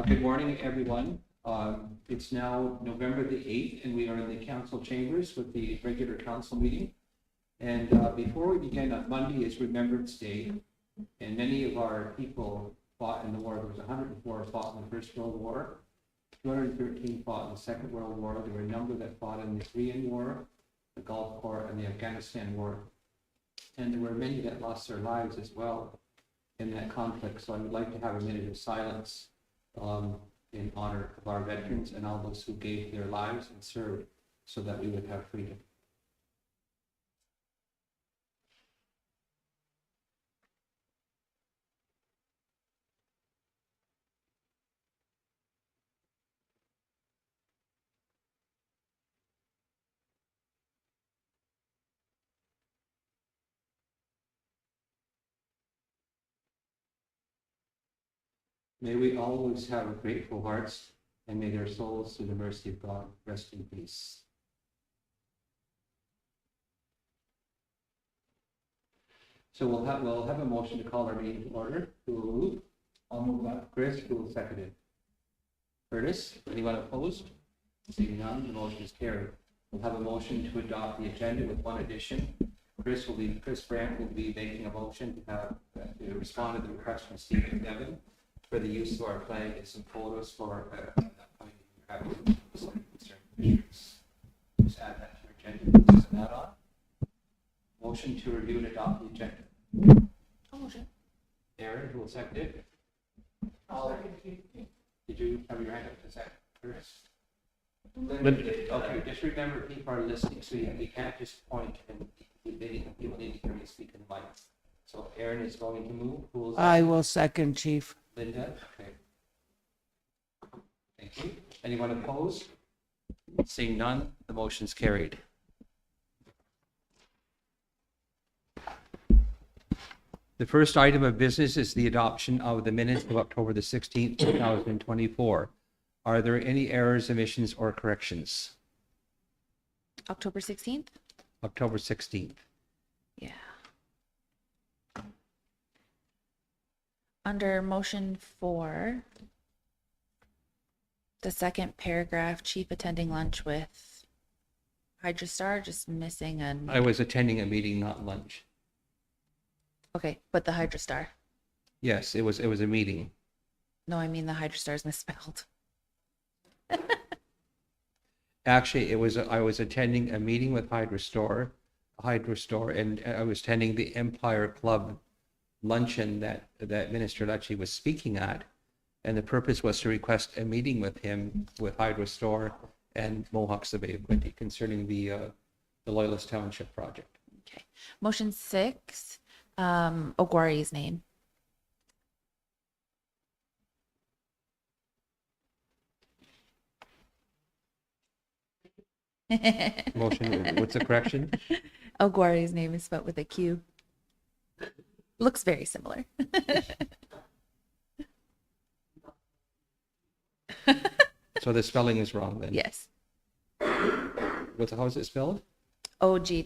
Good morning, everyone. It's now November the 8th, and we are in the council chambers with the regular council meeting. And before we begin, on Monday is Remembrance Day, and many of our people fought in the war. There was 104 fought in the First World War, 213 fought in the Second World War. There were a number that fought in the Korean War, the Gulf War, and the Afghanistan War. And there were many that lost their lives as well in that conflict. So I would like to have a minute of silence in honor of our veterans and all those who gave their lives and served so that we would have freedom. May we always have grateful hearts, and may their souls, through the mercy of God, rest in peace. So we'll have a motion to call our meeting to order. Who will move? I'll move that. Chris, who will second it? Curtis, anyone opposed? Seeing none, the motion is carried. We'll have a motion to adopt the agenda with one addition. Chris Brandt will be making a motion to have to respond to the request from Stephen Devon for the use of our flag and some photos for upcoming just add that to our agenda. Just add on. Motion to review and adopt the agenda. Motion. Aaron, who will second it? Did you have your hand up to second? Chris? Okay, just remember people are listening, so you can't just point and people need to hear me speak in the mic. So Aaron is going to move. I will second, Chief. Linda, okay. Thank you. Anyone opposed? Seeing none, the motion is carried. The first item of business is the adoption of the minutes of October the 16th, 2024. Are there any errors, omissions, or corrections? October 16th? October 16th. Yeah. Under motion 4, the second paragraph, chief attending lunch with Hydrostar, just missing an... I was attending a meeting, not lunch. Okay, but the Hydrostar. Yes, it was a meeting. No, I mean the Hydrostar is misspelled. Actually, I was attending a meeting with Hydrostar, and I was attending the Empire Club luncheon that Minister Lecce was speaking at, and the purpose was to request a meeting with him, with Hydrostar and Mohawks of Bay of Quinte concerning the Loyalist Township project. Okay. Motion 6, Oguari's name. Motion, what's the correction? Oguari's name is spelled with a Q. Looks very similar. So the spelling is wrong then? Yes. How is it spelled? Ogwari.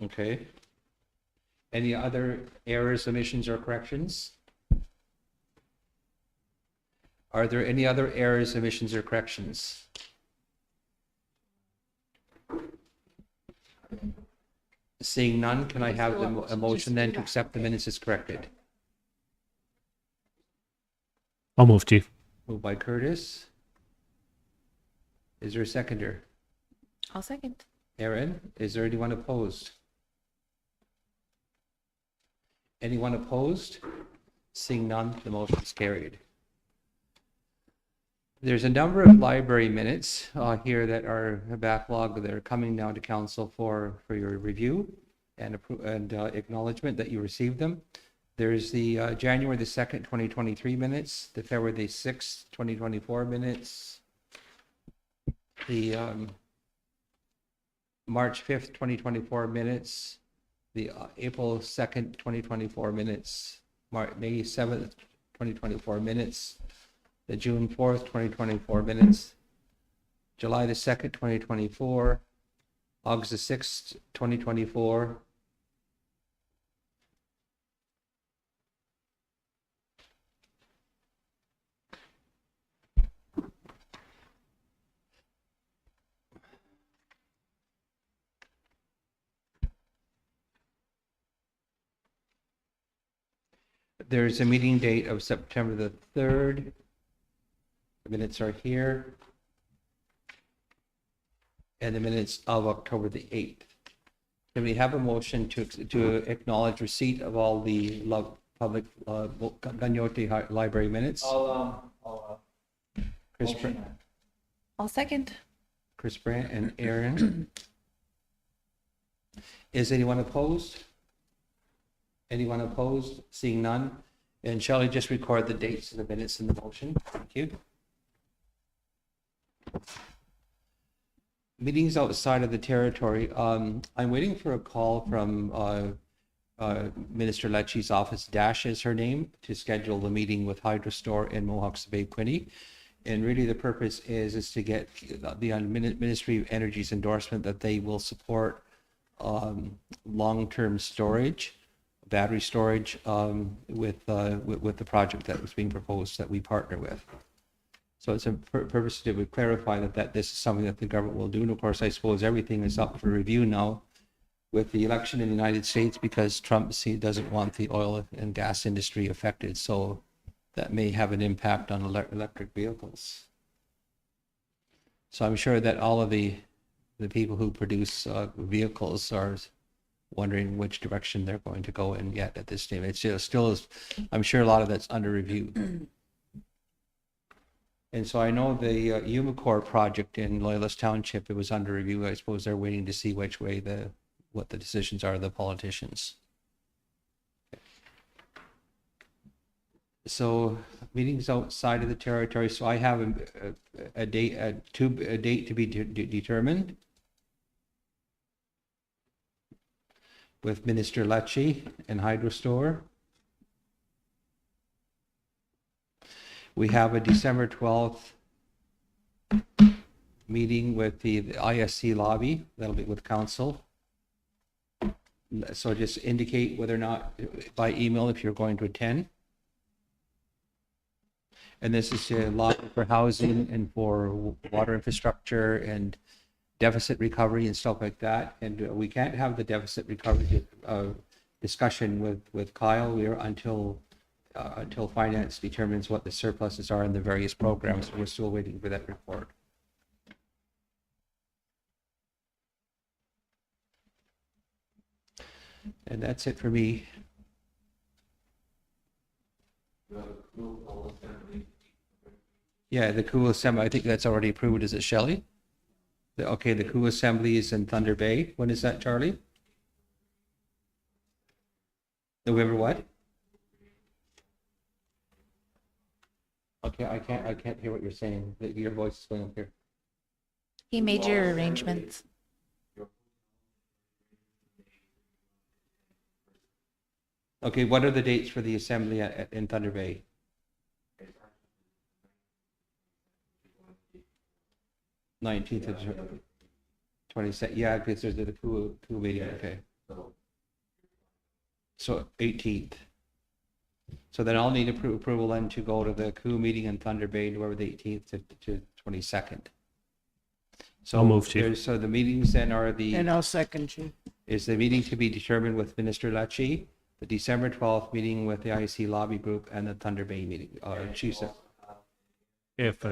Okay. Any other errors, omissions, or corrections? Are there any other errors, omissions, or corrections? Seeing none, can I have a motion then to accept the minutes as corrected? I'll move, Chief. Moved by Curtis. Is there a seconder? I'll second. Aaron, is there anyone opposed? Anyone opposed? Seeing none, the motion is carried. There's a number of library minutes here that are a backlog that are coming now to council for your review and acknowledgement that you received them. There's the January the 2nd, 2023 minutes, the February the 6th, 2024 minutes, the March 5th, 2024 minutes, the April 2nd, 2024 minutes, May 7th, 2024 minutes, the June 4th, 2024 minutes, July the 2nd, 2024, August the 6th, 2024. There's a meeting date of September the 3rd. The minutes are here. And the minutes of October the 8th. Can we have a motion to acknowledge receipt of all the public Gagnotti Library minutes? Chris, I'll second. Chris Brandt and Aaron. Is anyone opposed? Anyone opposed? Seeing none. And shall I just record the dates of the minutes in the motion? Thank you. Meetings outside of the territory. I'm waiting for a call from Minister Lecce's office. Dash is her name, to schedule the meeting with Hydrostore in Mohawks Bay, Quinte. And really the purpose is to get the Ministry of Energy's endorsement that they will support long-term storage, battery storage with the project that was being proposed that we partner with. So it's a purpose to clarify that this is something that the government will do. And of course, I suppose everything is up for review now with the election in the United States, because Trump doesn't want the oil and gas industry affected. So that may have an impact on electric vehicles. So I'm sure that all of the people who produce vehicles are wondering which direction they're going to go in yet at this time. It's still, I'm sure a lot of that's under review. And so I know the Umicore project in Loyalist Township, it was under review. I suppose they're waiting to see which way what the decisions are of the politicians. So meetings outside of the territory. So I have a date to be determined with Minister Lecce and Hydrostore. We have a December 12th meeting with the ISC lobby. That'll be with council. So just indicate whether or not by email if you're going to attend. And this is a lobby for housing and for water infrastructure and deficit recovery and stuff like that. And we can't have the deficit recovery discussion with Kyle until finance determines what the surpluses are in the various programs. We're still waiting for that report. And that's it for me. Yeah, the COO assembly, I think that's already approved. Is it Shelley? Okay, the COO assembly is in Thunder Bay. When is that, Charlie? November what? Okay, I can't hear what you're saying. Your voice is going up here. He made your arrangements. Okay, what are the dates for the assembly in Thunder Bay? 19th of 22nd. Yeah, because there's the COO meeting. Okay. So 18th. So then I'll need approval then to go to the COO meeting in Thunder Bay, November the 18th to 22nd. So I'll move, Chief. So the meetings then are And I'll second, Chief. is the meeting to be determined with Minister Lecce, the December 12th meeting with the IC lobby group, and the Thunder Bay meeting. Chief said. If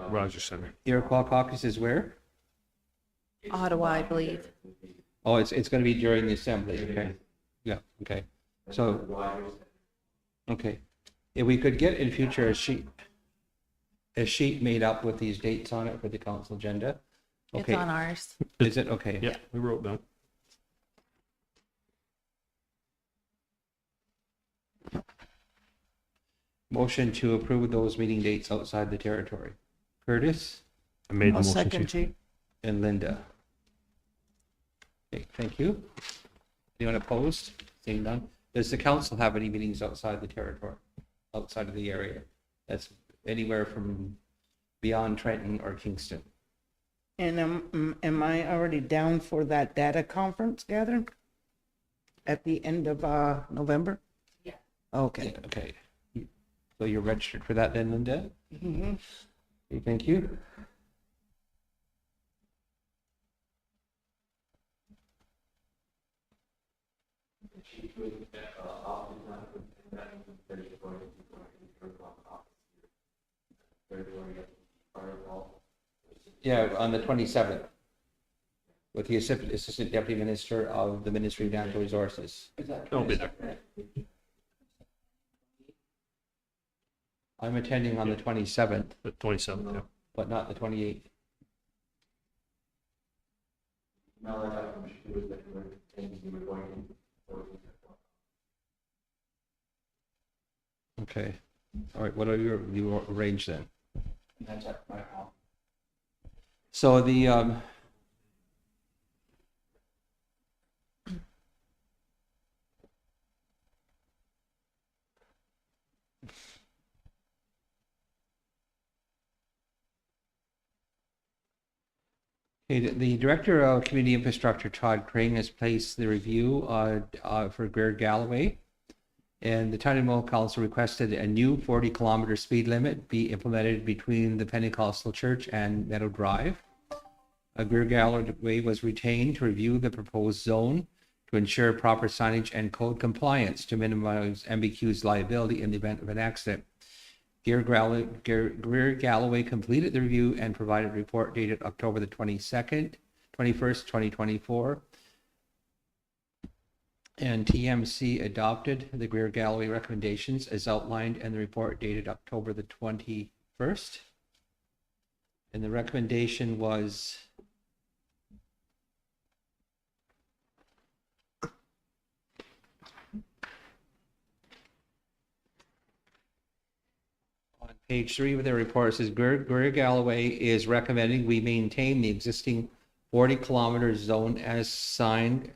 Roger Center. Iroquois caucus is where? Ottawa, I believe. Oh, it's going to be during the assembly. Okay. Yeah. Okay. So. Okay. If we could get in future a sheet made up with these dates on it for the council agenda. Okay. It's on ours. Is it okay? Yeah, we wrote down. Motion to approve those meeting dates outside the territory. Curtis I made the I'll motion, second, Chief. Chief. and Linda. Okay, thank you. Anyone opposed? Seeing none. Does the council have any meetings outside the territory, outside of the area? That's anywhere from beyond Trenton or Kingston? And am I already down for that data conference gathering at the end of November? Yeah. Okay. Okay. So you're registered for that then, Linda? Mhm. Okay, thank you. Yeah, on the 27th, with the Assistant Deputy Minister of the Ministry of Natural Resources. I'll be there. I'm attending on the 27th, The 27th, yeah. but not the 28th. Okay, all right, what are you arrange then? So the, okay, the Director of Community Infrastructure, Todd Crane, has placed the review for Greer Galloway. And the Title Council requested a new 40-kilometer speed limit be implemented between the Pentecostal Church and Meadow Drive. Greer Galloway was retained to review the proposed zone to ensure proper signage and code compliance to minimize MBQ's liability in the event of an accident. Greer Galloway completed the review and provided a report dated October the 21st, 2024. And TMC adopted the Greer Galloway recommendations as outlined in the report dated October the 21st. And the recommendation was on page 3 of the report. It says Greer Galloway is recommending we maintain the existing 40-kilometer zone as signed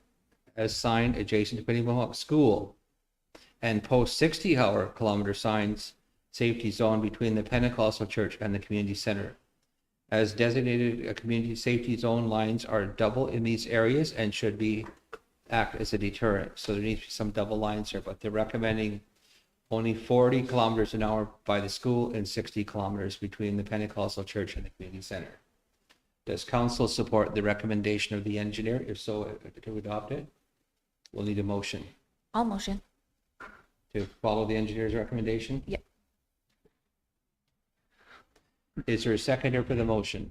adjacent to Quinny Mohawk School and post 60-kilometer signs safety zone between the Pentecostal Church and the community center. As designated, community safety zone lines are double in these areas and should act as a deterrent. So there needs to be some double lines here, but they're recommending only 40 kilometers an hour by the school and 60 kilometers between the Pentecostal Church and the community center. Does council support the recommendation of the engineer? If so, to adopt it? We'll need a motion I'll motion. to follow the engineer's recommendation. Yep. Is there a seconder for the motion?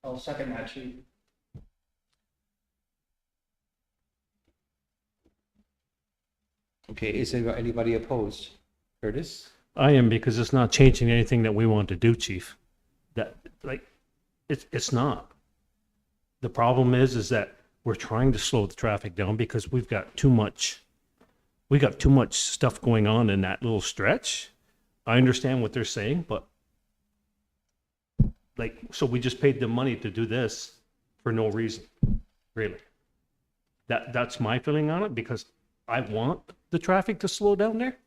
I'll second that, Chief. Okay, is there anybody opposed? Curtis? I am, because it's not changing anything that we want to do, Chief. That, like, it's not. The problem is that we're trying to slow the traffic down because we got too much stuff going on in that little stretch. I understand what they're saying, but like, so we just paid them money to do this for no reason, really. That's my feeling on it, because I want the traffic to slow down there,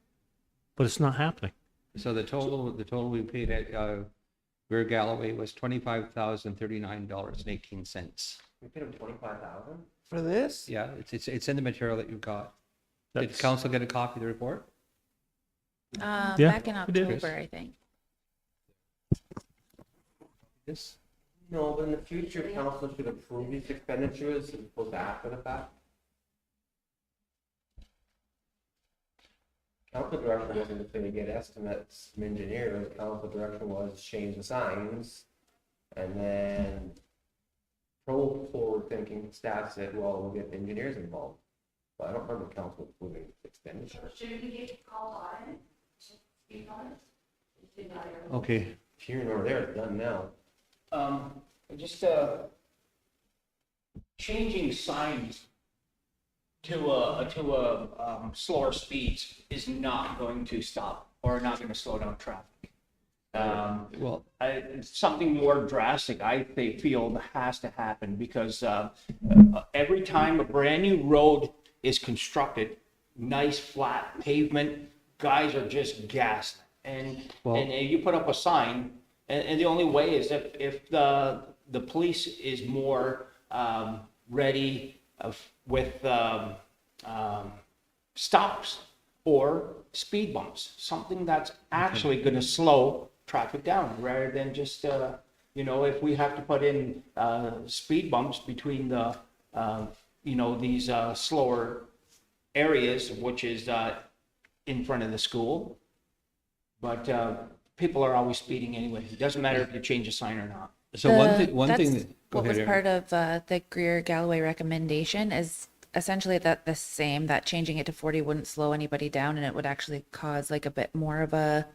but it's not happening. So the total we paid at Greer Galloway was $25,039.18. We paid him 25,000. For this? Yeah, it's in the material that you've got. Did That's- council get a copy of the report? Back in we did. October, I think. Yes. No, but in the future, council should approve these expenditures as opposed to after the fact. Council direction wasn't just gonna get estimates from engineers. Council direction was change the signs, and then forward thinking staff said, well, we'll get engineers involved. But I don't remember council approving expenditure. Should we get called on it? To speak on it? Okay, Here nor there, it's done now. Just changing signs to slower speeds is not going to stop or not going to slow down traffic. Well, Something more drastic, feel has to happen because every time a brand new road is constructed, nice flat pavement, guys are just gassed. Well- And you put up a sign, and the only way is if the police is more ready with stops or speed bumps, something that's actually going to slow traffic down rather than just, if we have to put in speed bumps between the, these slower areas, which is in front of the school. But people are always speeding anyway. It doesn't matter if you change a sign or not. so one thing, That's go what ahead, was Erin. part of the Greer-Galloway recommendation is essentially that the same, that changing it to 40 wouldn't slow anybody down and it would actually cause like a bit more of a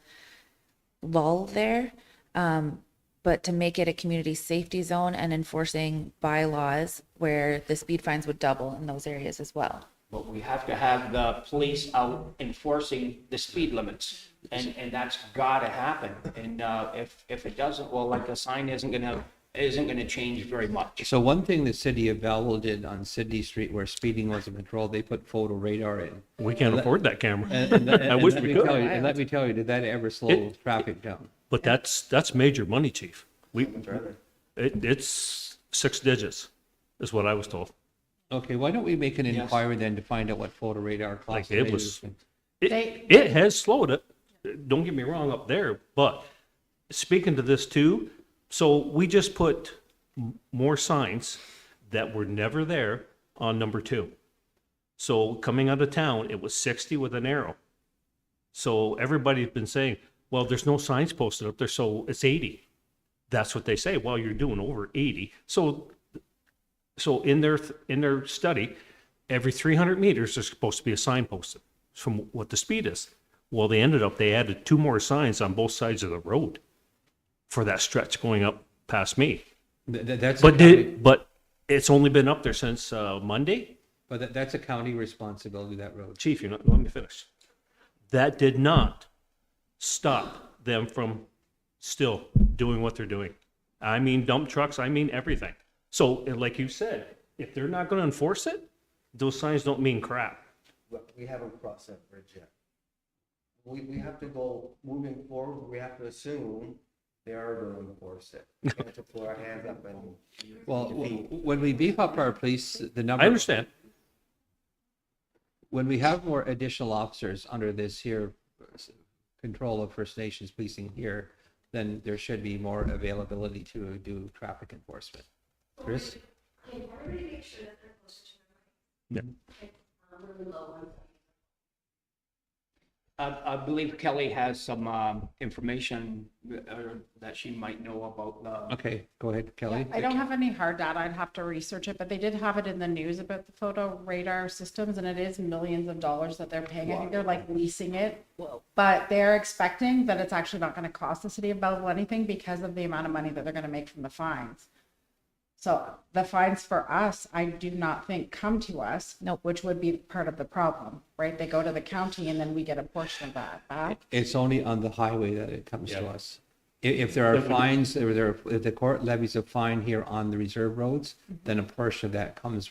lull there. But to make it a community safety zone and enforcing bylaws where the speed fines would double in those areas as well. But we have to have the police out enforcing the speed limits, and that's gotta happen. And if it doesn't, well, like a sign isn't gonna change very much. So one thing the city of Belleville did on Sydney Street where speeding wasn't controlled, they put photo radar in. We can't afford that camera. I wish we could. And let me tell you, did that ever slow traffic down? But that's major money, chief. It's 6 digits is what I was told. Okay, why don't we make an Yes. inquiry then to find out what photo radar costs? Like, it was- It has slowed it. Don't get me wrong up there, but speaking to this too, so we just put more signs that were never there on number 2. So coming out of town, it was 60 with an arrow. So everybody's been saying, well, there's no signs posted up there, so it's 80. That's what they say. Well, you're doing over 80. So in their study, every 300 meters, there's supposed to be a sign posted from what the speed is. Well, they added 2 more signs on both sides of the road for that stretch going up past me. That's, But it's only been up there since Monday. that's a county responsibility, that road. Chief, let me finish. That did not stop them from still doing what they're doing. I mean dump trucks, I mean everything. So, like you said, if they're not going to enforce it, those signs don't mean crap. We haven't crossed that bridge yet. We have to go, moving forward, we have to assume they are going to enforce it. We have to put our hands up and. Well, when we beef up our police, the number. I understand. When we have more additional officers under this here control of First Nations policing here, then there should be more availability to do traffic enforcement. Chris? Can everybody make sure that they're close to Yeah. really low ones? I believe Kelly has some information that she might know about the. Okay, go ahead, Kelly. I don't have any hard data. I'd have to research it, but they did have it in the news about the photo radar systems, and it is millions of dollars that they're paying. I think they're like leasing it. But they're expecting that it's actually not going to cost the city of Belleville anything because of the amount of money that they're going to make from the fines. So the fines for us, I do not think come to us. Nope. Which would be part of the problem, right? They go to the county and then we get a portion of that back. It's only on the highway that it comes to us. If there are fines, if the court levies a fine here on the reserve roads, then a portion of that comes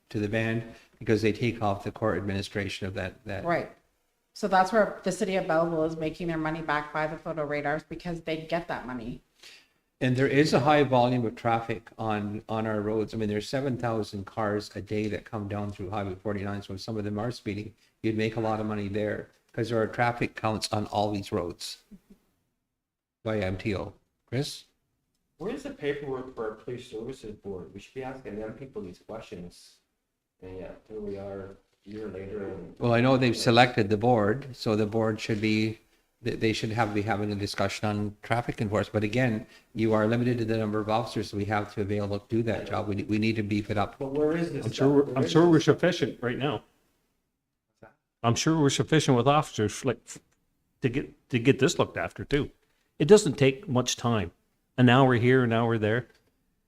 to the band because they take off the court administration of that. Right. So that's where the city of Belleville is making their money back by the photo radars because they get that money. And there is a high volume of traffic on our roads. I mean, there's 7,000 cars a day that come down through Highway 49. So if some of them are speeding, you'd make a lot of money there because there are traffic counts on all these roads by MTO. Chris? Where's the paperwork for our police services board? We should be asking them people these questions. And yeah, here we are a year later and. Well, I know they've selected the board, so the board should be, they should be having a discussion on traffic enforcement. But again, you are limited to the number of officers we have to available to do that job. We need to beef it up. But where is this? I'm sure we're sufficient right now. I'm sure we're sufficient with officers like to get this looked after too. It doesn't take much time. An hour here, an hour there.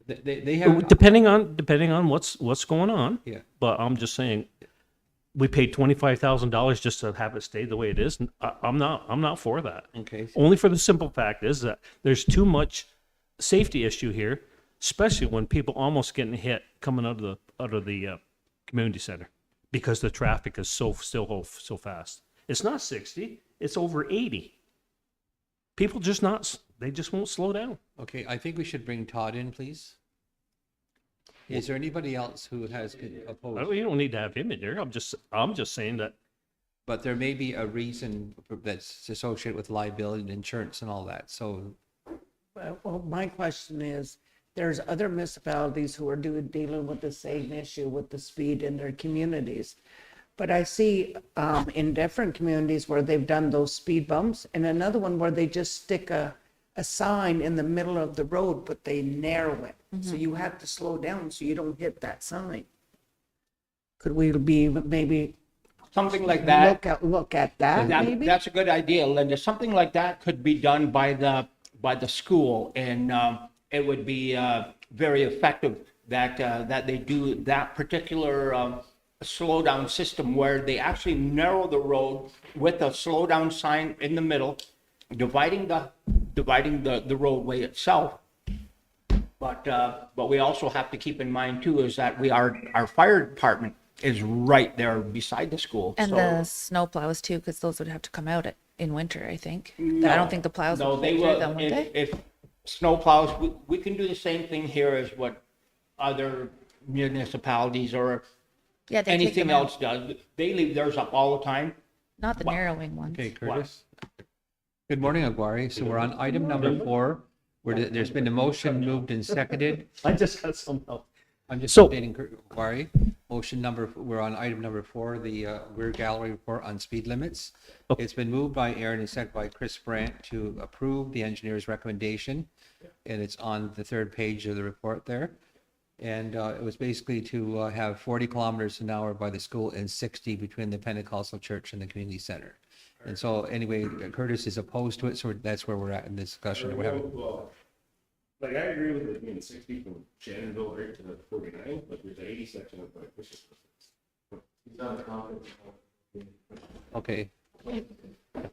They have, Depending on what's going on. yeah. But I'm just saying we paid $25,000 just to have it stay the way it is. I'm not for that. Okay. Only for the simple fact is that there's too much safety issue here, especially when people almost getting hit coming out of the community center because the traffic is so fast. It's not 60, it's over 80. People they just won't slow down. Okay, I think we should bring Todd in, please. Is there anybody else who has opposed? You don't need to have him in there. I'm just saying that. But there may be a reason that's associated with liability and insurance and all that, so. Well, my question is, there's other municipalities who are dealing with the same issue with the speed in their communities. But I see in different communities where they've done those speed bumps, and another one where they just stick a sign in the middle of the road, but they narrow it. So you have to slow down so you don't hit that sign. Could we be maybe Something like that. look at that maybe? That's a good idea, Linda. Something like that could be done by the school, and it would be very effective that they do that particular slow down system where they actually narrow the road with a slow down sign in the middle, dividing the roadway itself. But we also have to keep in mind too is that our fire department is right there beside the school. And so, the snow plows too, because those would have to come out in winter, I think. I No. don't think the plows No, would they fit through will, them, would they? if snow plows, we can do the same thing here as what other municipalities or Yeah, they take anything them out. else does. They leave theirs up all the time. Not the narrowing ones. Okay, Curtis. Good morning, Aguari. So we're on item number 4, where there's been a motion moved and seconded. I just got some help. I'm just So- updating Aguari. We're on item number 4, the rear gallery report on speed limits. Okay. It's been moved by Aaron and seconded by Chris Brandt to approve the engineer's recommendation. And it's on the 3rd page of the report there. And it was basically to have 40 kilometers an hour by the school and 60 between the Pentecostal church and the community center. And so anyway, Curtis is opposed to it, so that's where we're at in this discussion. We're having. Well, like I agree with it being 60 from Shannonville right to 49, but there's an 80 section of like Bishop. He's not confident. Okay,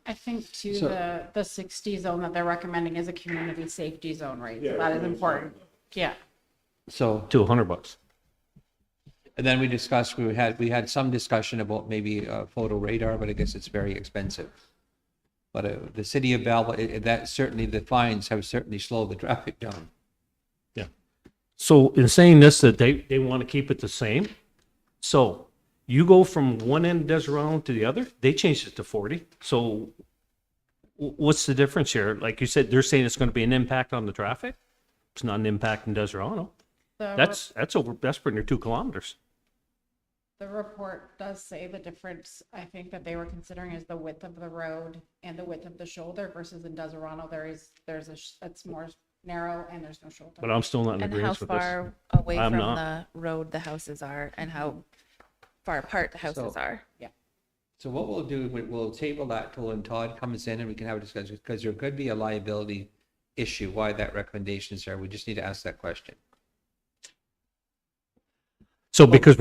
I think too, So- the 60 zone that they're recommending is a community safety zone, right? So Yeah, that is that's important. Yeah. so, To $100. and then we discussed, we had some discussion about maybe photo radar, but I guess it's very expensive. But the city of Belleville, that certainly, the fines have certainly slowed the traffic down. So in saying this, that they want to keep it the same. So you go from one end of Desirado to the other, they changed it to 40. So what's the difference here? Like you said, they're saying it's going to be an impact on the traffic. It's not an impact in Desirado. The That's pretty near 2 kilometers. The report does say the difference, I think, that they were considering is the width of the road and the width of the shoulder versus in Desirado, it's more narrow and there's no shoulder. But I'm still not in And how agreement with this. far away I'm from not. the road the houses are and how far apart the houses So- are. So what we'll do, we'll table that till when Todd comes in and we can have a discussion, because there could be a liability issue, why that recommendation is there. We just need to ask that question. So because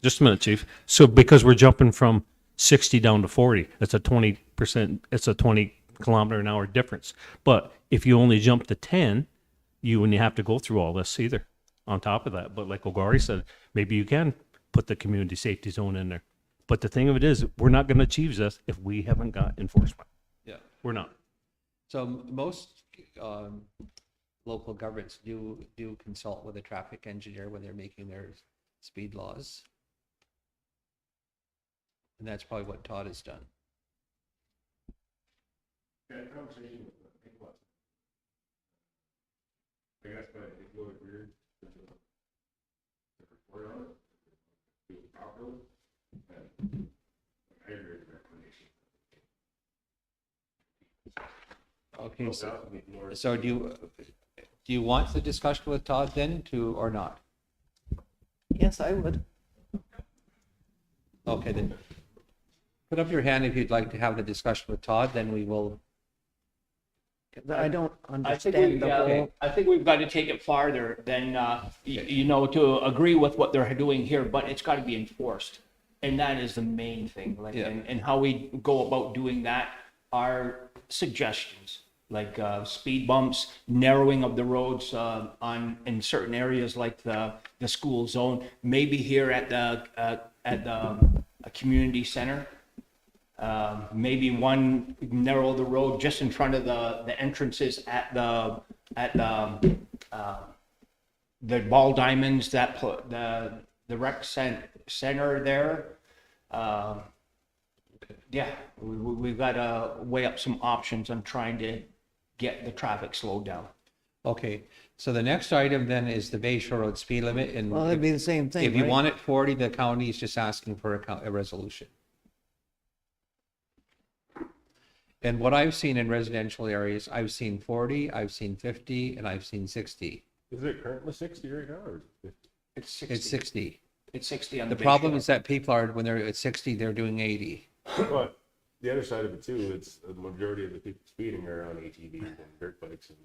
just a minute, Chief. So because we're jumping from 60 down to 40, that's a 20%, it's a 20 kilometer an hour difference. But if you only jump to 10, you wouldn't have to go through all this either on top of that. But like Ogari said, maybe you can put the community safety zone in there. But the thing of it is, we're not going to achieve this if we haven't got enforcement. Yeah. We're not. So most local governments do consult with a traffic engineer when they're making their speed laws. And that's probably what Todd has done. Yeah, conversation with people. I guess, but it was weird. To report on it, do it properly, and I agree with the recommendation. Okay, so, That would be more- so do you want the discussion with Todd then or not? Yes, I would. Okay, then put up your hand if you'd like to have the discussion with Todd, then we will. 'Cause I don't I think understand the whole. I think we've got to take it farther than, to agree with what they're doing here, but it's got to be enforced. And that is the main thing, like, Yeah. and how we go about doing that are suggestions, like, speed bumps, narrowing of the roads, in certain areas like the school zone, maybe here at a community center. Maybe one narrow the road just in front of the entrances at the ball diamonds that put the rec center there. Yeah, we've got to weigh up some options on trying to get the traffic slowed down. Okay, so the next item then is the Bay Shore Road speed limit, and Well, it'd be the same thing, if you right? want it 40, the county is just asking for a resolution. And what I've seen in residential areas, I've seen 40, I've seen 50, and I've seen 60. Is it currently 60 right now, or is it 50? It's 60. It's 60. It's 60 on The Bay problem Shore. is that people are, when they're at 60, they're doing 80. But the other side of it too, it's the majority of the people speeding are on ATVs and dirt bikes, and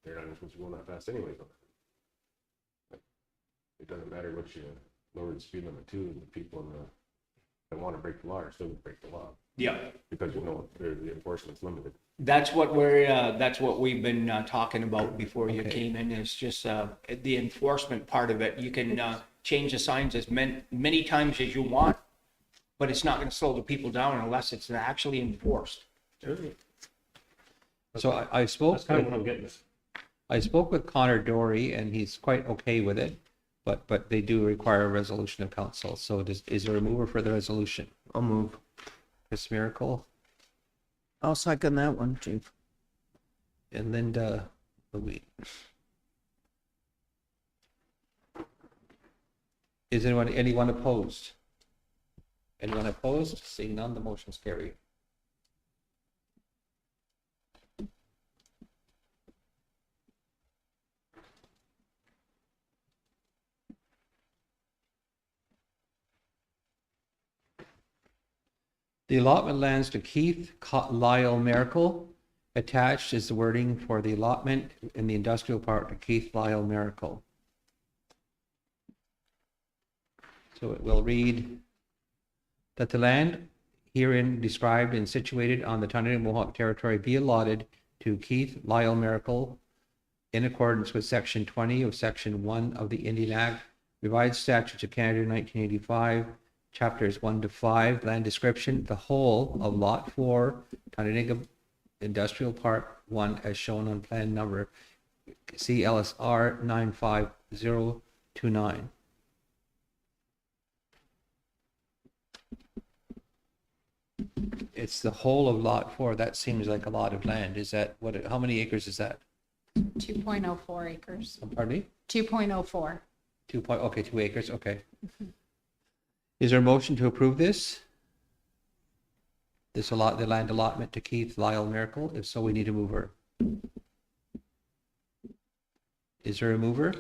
they're not supposed to go that fast anyways. It doesn't matter what you lower the speed limit to, the people that want to break the law are still going to break the law, Yeah. because the enforcement's limited. That's what we've been talking about before you Okay. came in, is just the enforcement part of it. You can change the signs as many times as you want, but it's not going to slow the people down unless it's actually enforced. So I spoke, That's kind of what I'm getting at. I spoke with Connor Dory, and he's quite okay with it, but they do require a resolution of council. So is there a mover for the resolution? I'll move. Chris Miracle I'll second that one, Chief. and Linda Louie. Is anyone opposed? Anyone opposed? Seeing none, the motion's carried. The allotment lands to Keith Lyle Miracle. Attached is the wording for the allotment in the industrial park to Keith Lyle Miracle. So it will read that the land herein described and situated on the Tunney Mohawk territory be allotted to Keith Lyle Miracle in accordance with Section 20 of Section 1 of the Indian Act, Revised Statutes of Canada 1985, Chapters 1 to 5, land description, the whole of Lot 4, Tonaniga Industrial Park 1, as shown on plan number CLSR 95029. It's the whole of Lot 4. That seems like a lot of land. Is that how many acres is that? 2.04 acres. Pardon me? 2.04. 2 acres, okay. Is there a motion to approve this? The land allotment to Keith Lyle Miracle? If so, we need a mover. Is there a mover?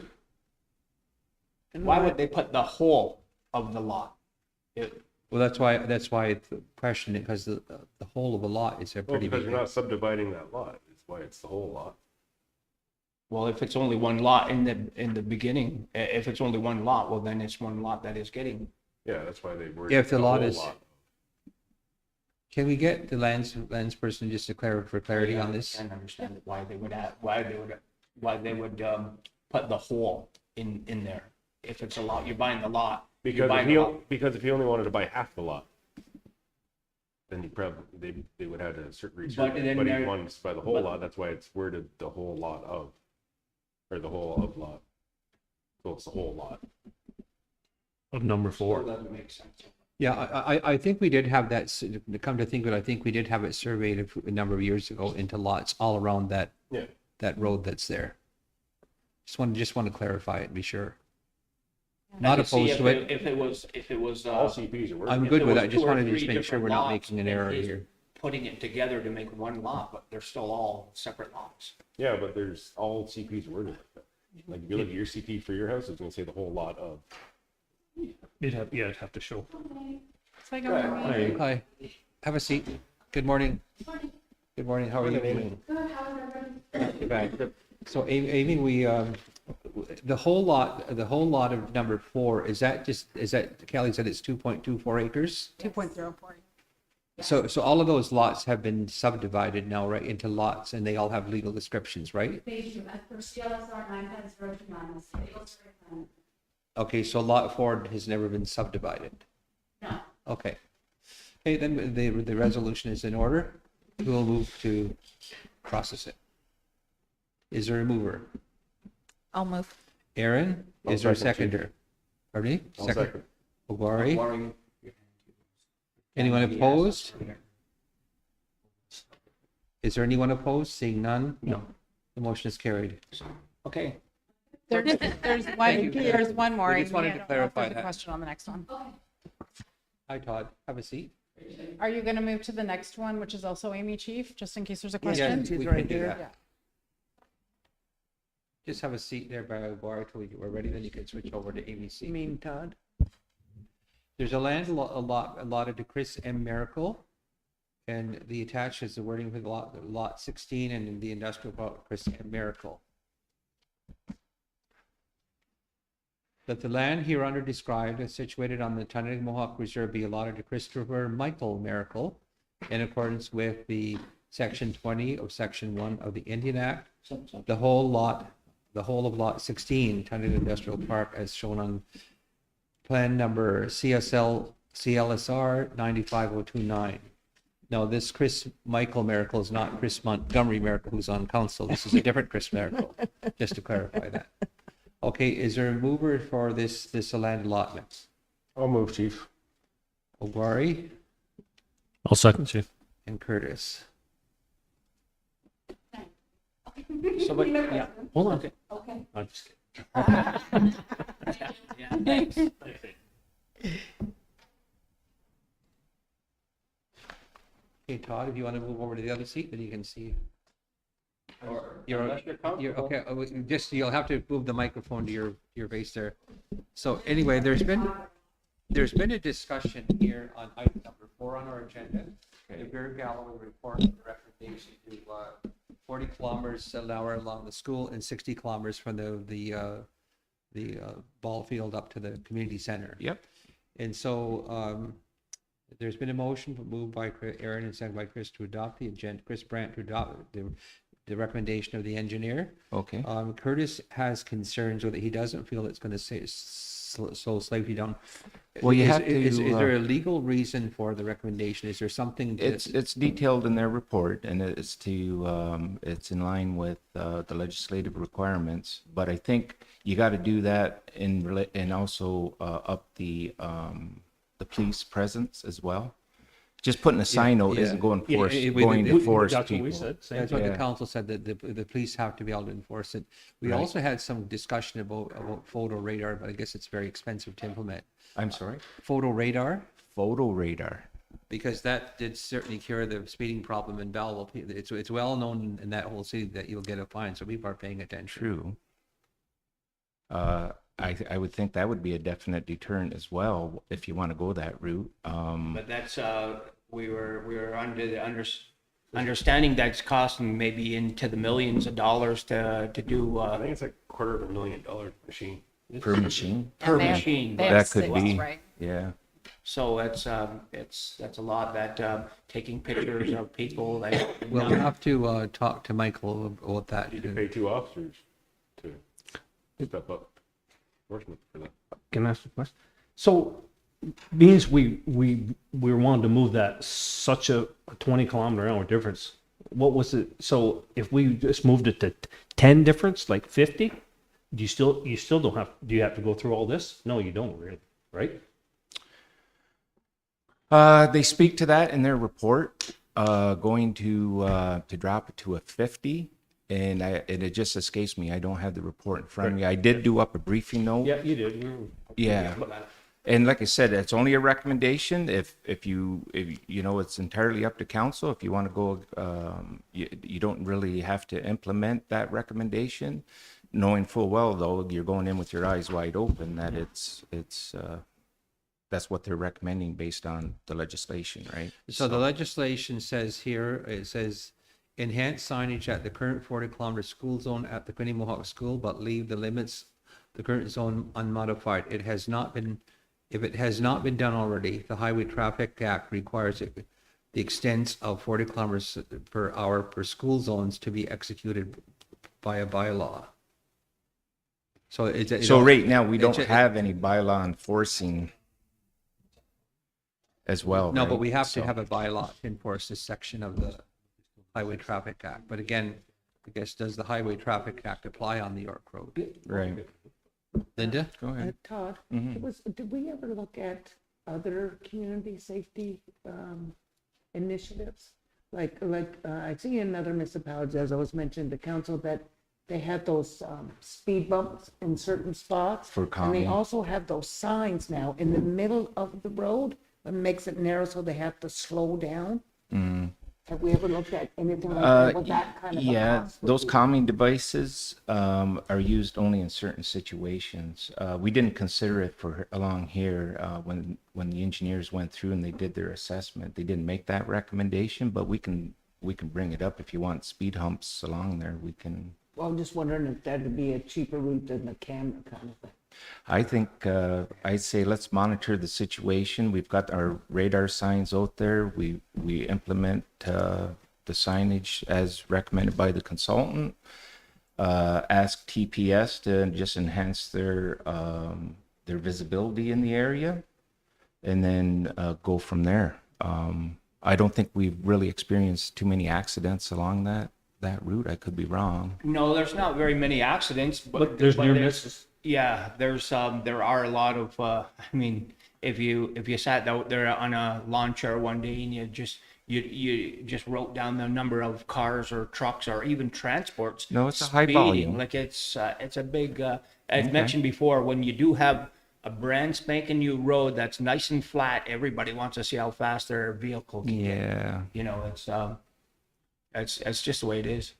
Why would they put the whole of the lot? Well, that's why it's questioning, because the whole of a lot is a Well, pretty because big. you're not subdividing that lot, is why it's the whole lot. Well, if it's only one lot in the beginning, if it's only one lot, well, then it's one lot that is getting. Yeah, that's why they were. If the lot is- Can we get the lands person just to for clarity on this? I can't understand why they would put the whole in there. If it's a lot, you're buying the lot. You're Because buying the lot. if he only wanted to buy half the lot, then he probably, they would have to research. But then But he there- wanted to buy the whole but- lot, that's why it's worded the whole lot of, or the whole of lot. So it's the whole lot. Of number So 4. it doesn't make sense. Yeah, I think we did have that, come to think of it, I think we did have it surveyed a number of years ago into lots all around that Yeah. road that's there. Just want to clarify it and be sure. Not And see opposed to it. If it was, All CPs are working. I'm if good it with was that. I just 2 or wanted to 3 just make sure different we're not lots, making an and error he's here. Putting it together to make one lot, but they're still all separate lots. Yeah, but there's all CPs worded like that. Like if you look at your CP for your house, it's gonna say the whole lot of. It'd have to show. So I go around. Hi, have a seat. Good morning. Good morning. How are you doing? Good, how is everybody? Not too bad. So Amy, the whole lot of number 4, is that Kelly said it's 2.24 acres? 2.04. So all of those lots have been subdivided now, right, into lots, and they all have legal descriptions, right? They do, as per CLSR 9.029, the legal survey plan. Okay, so lot 4 has never been subdivided. No. Okay. Okay, then the resolution is in order. Who will move to process it? Is there a mover? I'll move. Aaron, I'll is there a second, Chief. seconder? Pardon me? I'll second. Ogwari? Anyone opposed? Is there anyone opposed? Seeing none? No. The motion is carried. Okay, There's one more. We just wanted to I don't know if clarify there's a that. question on the next one. Hi, Todd. Have a seat. Are you going to move to the next one, which is also Amy Chief, just in case there's a Yeah, question? she's we right can do here. that. Yeah. Just have a seat there by Ogwari till we're ready, then you can switch over to You ABC. mean Todd? There's a land allotted to Chris M. Miracle, and the attached is the wording for the lot 16 and in the industrial park, Chris M. Miracle. That the land hereunder described is situated on the Tunneg Mohawk Reserve be allotted to Christopher Michael Miracle in accordance with the section 20 of section 1 of the Indian Act. The whole of lot 16, Tunneg Industrial Park, as shown on plan number CLSR 95029. Now, this Chris Michael Miracle is not Chris Montgomery Miracle, who's on council. This is a different Chris Miracle, just to clarify that. Okay, is there a mover for this land allotment? I'll move, Chief. Ogwari I'll second, Chief. and Curtis. so, but, yeah, Hold on. okay. Okay. I'm just kidding. Yeah, thanks. Okay, Todd, if you want to move over to the other seat, then you can see. You're Unless you're comfortable. okay. Just you'll have to move the microphone to your base there. So anyway, there's been a discussion here on item number 4 on our agenda. The Bear Galloway report and recommendation to 40 kilometers an hour along the school and 60 kilometers from the ball field up to the community center. Yep. And so there's been a motion moved by Aaron and seconded by Chris to adopt the agenda, Chris Brandt to adopt the recommendation of the engineer. Okay. Curtis has concerns with it. He doesn't feel it's going to slow safety down. Well, you have is to, there a legal reason for the recommendation? Is there something? It's detailed in their report, and it's it's in line with the legislative requirements. But I think you got to do that and also up the police presence as well. Just putting a sign out isn't going to force to force That's what people. we said. Same That's thing. what the Yeah. council said, that the police have to be able to enforce it. We Right. also had some discussion about photo radar, but I guess it's very expensive to implement. I'm sorry. Photo radar, Photo radar. because that did certainly cure the speeding problem in Belleville. It's well known in that whole city that you'll get a fine, so people are paying attention. True. I would think that would be a definite deterrent as well if you want to go that route. But that's, we were under the understanding that's costing maybe into the millions of dollars to do, I think it's like $250,000 machine. Per machine. per They have- machine. they have That could six, be. right? Yeah. So that's a lot that, taking pictures of people that. We'll have to talk to Michael about that. You could pay 2 officers to step up enforcement for that. Can I ask a question? So, means we wanted to move that such a 20-kilometer-hour difference. What was it? So if we just moved it to 10 difference, like 50, do you still don't have? Do you have to go through all this? No, you don't really, right? They speak to that in their report, going to drop it to a 50, and it just escapes me. I don't have the report in front of me. I did do up a briefing note. Yeah, you did. Yeah. And like I said, it's only a recommendation. If you know, it's entirely up to council. If you want to go, you don't really have to implement that recommendation, knowing full well though you're going in with your eyes wide open that it's that's what they're recommending based on the legislation, right? So the legislation says here, it says enhance signage at the current 40-kilometer school zone at the Quinny Mohawk School, but leave the limits, the current zone unmodified. It has not been, if it has not been done already, the Highway Traffic Act requires it, the extents of 40 kilometers per hour per school zones to be executed by a bylaw. So it's. So right now, we don't it's- have any bylaw enforcing as well, No, but right? we have to So- have a bylaw to enforce this section of the Highway Traffic Act. But again, I guess, does the Highway Traffic Act apply on the York Road? Right, Linda? go ahead. Todd, Mhm. did we ever look at other community safety initiatives? Like I see in other municipalities, as I was mentioned, the council, that they had those speed bumps in certain spots. For And they calming. also have those signs now in the middle of the road that makes it narrow so they have to slow down. Have we ever looked at anything like that? Was that kind of a Yeah, cost? those calming devices are used only in certain situations. We didn't consider it for along here when the engineers went through and they did their assessment. They didn't make that recommendation, but we can bring it up if you want speed humps along there. We can. Well, I'm just wondering if that'd be a cheaper route than the camera kind of thing. I think I'd say let's monitor the situation. We've got our radar signs out there. We implement the signage as recommended by the consultant. Ask TPS to just enhance their visibility in the area, and then go from there. I don't think we've really experienced too many accidents along that route. I could be wrong. No, there's not very many accidents, But there's near misses. Yeah, there are a lot of, I mean, if you sat out there on a lawn chair one day and you just wrote down the number of cars or trucks or even transports. No, it's a high speeding, volume. Like it's a big, as mentioned before, when you do have a brand spanking new road that's nice and flat, everybody wants to see how fast their vehicle can get. Yeah. You know, it's just the way it is.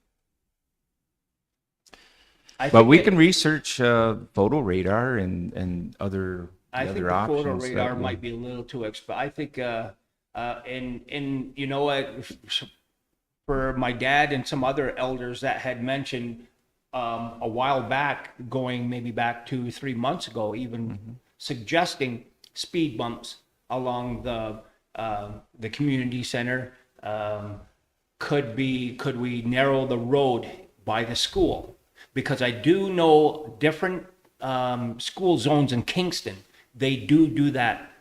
I But think we it- can research photo radar and other I think other the options. photo that radar we- might be a little too expensive. I think, and you know what, for my dad and some other elders that had mentioned a while back, going maybe back 2-3 months ago, even suggesting speed bumps along the community center. Could we narrow the road by the school? Because I do know different school zones in Kingston, they do that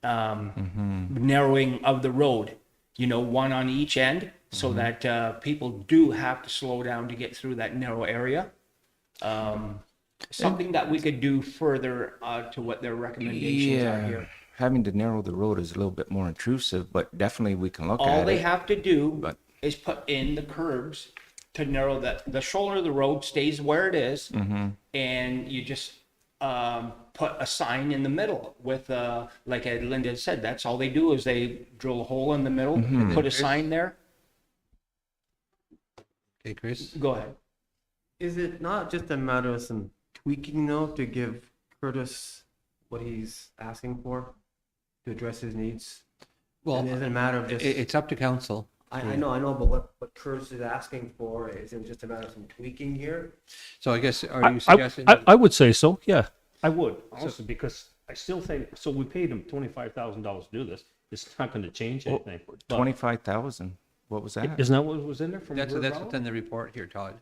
narrowing of the road, you know, one on each end, so that people do have to slow down to get through that narrow area. Something that we could do further to what their recommendations are Yeah, here. having to narrow the road is a little bit more intrusive, but definitely we can look All at they it. have to do but- is put in the curbs to narrow the shoulder of the road stays where it is, and you just put a sign in the middle with like Linda said, that's all they do is they drill a hole in the middle, put a sign there. Okay, Chris? Go ahead. Is it not just a matter of some tweaking though to give Curtis what he's asking for to address his needs? Well, And is it a matter of just, it's up to council. I know, but what Curtis is asking for, is it just a matter of some tweaking here? So I guess, are you I, suggesting? I would say so, yeah. I would, also, because I still think, so we paid him $25,000 to do this. It's not gonna change anything. But 25,000. What was that? Isn't that what was in there from? That's Word what's Valley? in the report here, Todd.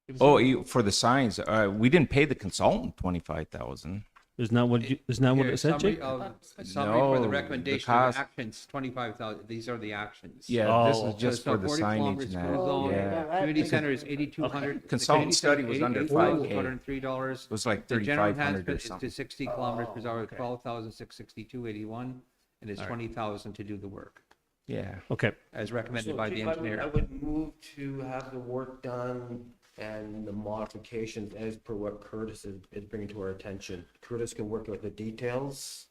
It was Oh, in- for the signs. We didn't pay the consultant 25,000. Isn't that what Here, it said, summary Jake? Summary for No, the the recommendation of cost- actions, 25,000, these are the actions. Yeah, this Oh. is just So for the 40 signage kilometers and school that. zone, Yeah, Community center is 8,200. Consultant study was under 5K. $5K. it was like The general 3,500 or enhancement is to something. 60 kilometers per hour, 12,662.81, and it's 20,000 to do the work, Yeah. Okay, as recommended So, by the Chief, engineer. I would move to have the work done and the modifications as per what Curtis is bringing to our attention. Curtis can work out the details.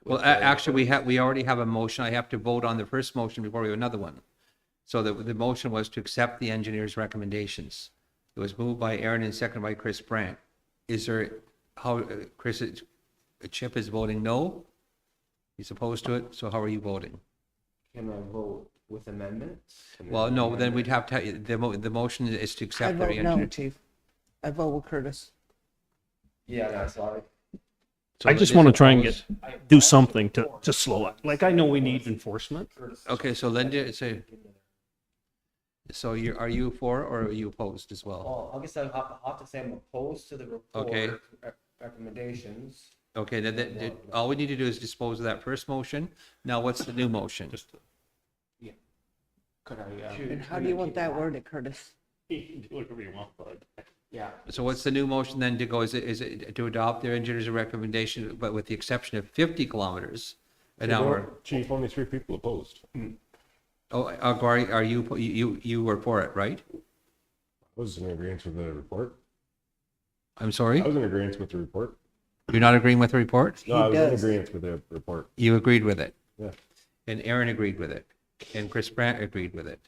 Well, with the- actually, we already have a motion. I have to vote on the first motion before we have another one. So the motion was to accept the engineer's recommendations. It was moved by Aaron and seconded by Chris Brandt. Is there, Chip is voting no? He's opposed to it, so how are you voting? Can I vote with amendments. Well, no, then we'd have to, the motion is to I accept the vote no, engineer. chief. I vote with Curtis. Yeah, that's all. So I just it want to is try and opposed. do something to slow it. Like, I know we need enforcement. Okay, so Linda, so are you for or are you opposed as well? Well, I guess I'll have to say I'm opposed to the Okay. report recommendations. Okay, then all we need to do is dispose of that first motion. Now, what's the new motion? Could I, And how do you want that worded, Curtis? You can do whatever you want, bud. yeah, So what's the new motion then to go? Is it to adopt their engineer's recommendation, but with the exception of 50 kilometers an hour? Chief, only 3 people opposed. Oh, Gary, are you were for it, right? I was in agreement with the report. I'm sorry? I was in agreement with the report. You're not agreeing with the report? No, I was in does. agreement with the report. You agreed with it? Yeah. And Aaron agreed with it? And Chris Brandt agreed with it?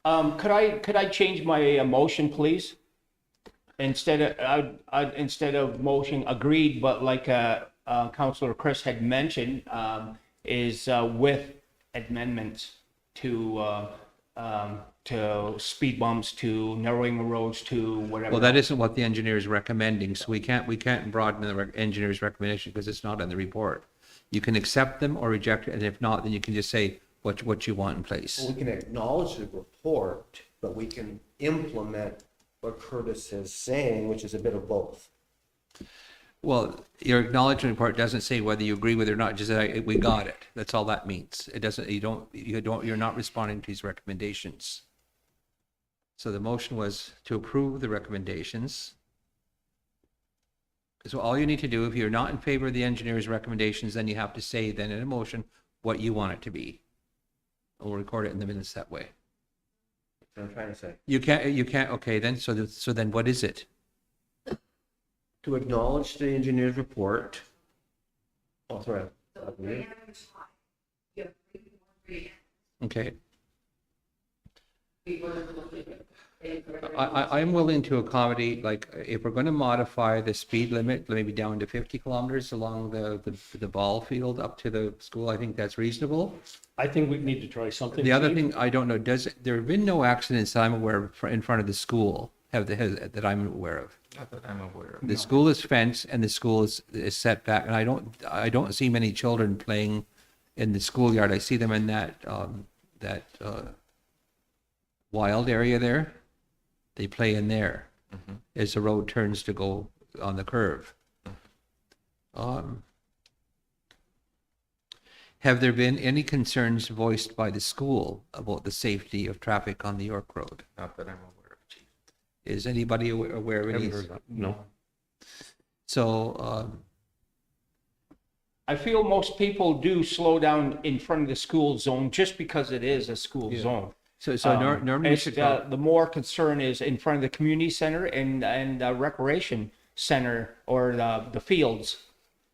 could I change my motion, please? Instead of motion agreed, but like, Councilor Chris had mentioned, is, with amendments to speed bumps, to narrowing the roads, to whatever. Well, that isn't what the engineer is recommending, so we can't broaden the engineer's recommendation because it's not in the report. You can accept them or reject it, and if not, then you can just say what you want in place. We can acknowledge the report, but we can implement what Curtis is saying, which is a bit of both. Well, your acknowledgement report doesn't say whether you agree with it or not, just say, we got it. That's all that means. It doesn't, you're not responding to his recommendations. So the motion was to approve the recommendations. So all you need to do, if you're not in favor of the engineer's recommendations, then you have to say then in a motion what you want it to be. We'll record it in the minutes that way. That's what I'm trying to say. You can't, okay, then, so then what is it? To acknowledge the engineer's report. Oh, sorry. So we have a choice. You have three more readings. Okay. We were looking at- I'm willing to accommodate, like, if we're going to modify the speed limit, maybe down to 50 kilometers along the ball field up to the school, I think that's reasonable. I think we need to try something. The other Chief. thing, I don't know, there have been no accidents that I'm aware of in front of the school, that I'm aware of. Not that I'm aware of. The school is fenced and the school is set back, and I don't see many children playing in the schoolyard. I see them in that wild area there. They play in there as the road turns to go on the curve. Have there been any concerns voiced by the school about the safety of traffic on the York Road? Not that I'm aware of, Chief. Is anybody aware of any? Haven't heard that. No. So, I feel most people do slow down in front of the school zone just because it is a school zone. normally we It's, should. the more concern is in front of the community center and recreation center or the fields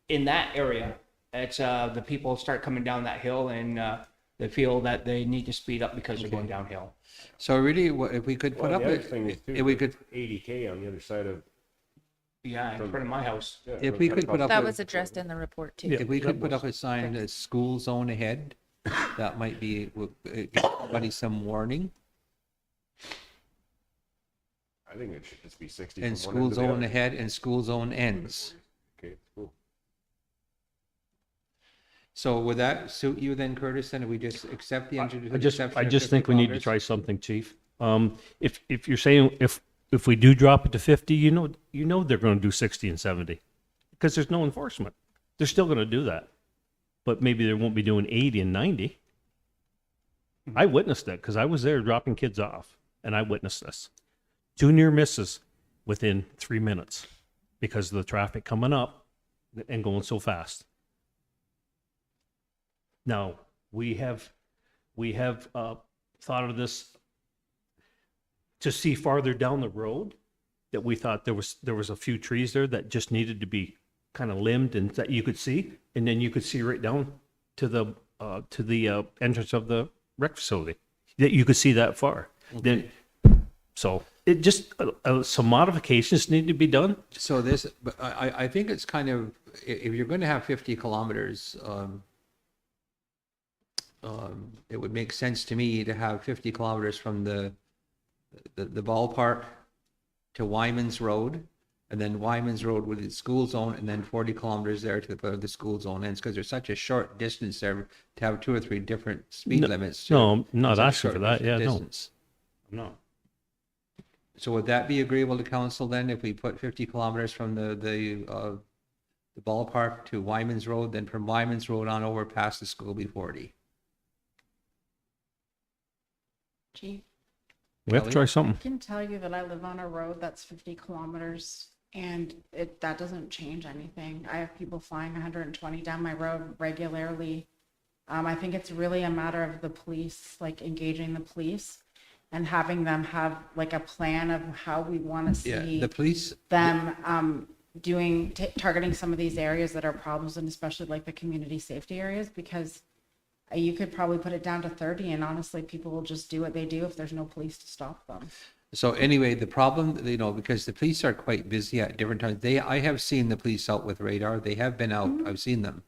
in that area. It's the people start coming down that hill and they feel that they need to speed up because they're going downhill. So really, if we could put Well, up, the other thing is too, if we could, 80K on the other side of. Yeah, in front of my house. Yeah, if we could put up, That a- was addressed in the report too. if we could put up a sign that school zone ahead, that might be, give everybody some warning. I think it should just be 60. And from one end school to the zone other. ahead and school zone ends. Okay, cool. So would that suit you then, Curtis, then if we just accept the engineer's? I just think we need to try something, Chief. If you're saying, if we do drop it to 50, you know they're going to do 60 and 70 because there's no enforcement. They're still going to do that, but maybe they won't be doing 80 and 90. I witnessed that because I was there dropping kids off and I witnessed this. 2 near misses within 3 minutes because of the traffic coming up and going so fast. Now, we have thought of this to see farther down the road, that we thought there was a few trees there that just needed to be kind of limbed and that you could see, and then you could see right down to the entrance of the rec facility, that you could see that far. Then, so it just some modifications need to be done. So this, but I think it's kind of, if you're going to have 50 kilometers, it would make sense to me to have 50 kilometers from the ballpark to Wyman's Road, and then Wyman's Road with its school zone, and then 40 kilometers there to the school zone ends, because there's such a short distance there to have 2 or 3 different speed limits. No, I'm not Such a asking for short that. Yeah, no, distance. no. So would that be agreeable to council then, if we put 50 kilometers from the ballpark to Wyman's Road, then from Wyman's Road on over past the school be 40? Gee, We have to try I something. can tell you that I live on a road that's 50 kilometers and that doesn't change anything. I have people flying 120 down my road regularly. I think it's really a matter of the police, like engaging the police and having them have like a plan of how we want to Yeah, see the police, them targeting some of these areas that are problems, and especially like the community safety areas, because you could probably put it down to 30 and honestly people will just do what they do if there's no police to stop them. so anyway, the problem, because the police are quite busy at different times, I have seen the police out with radar, they have been out, I've seen them.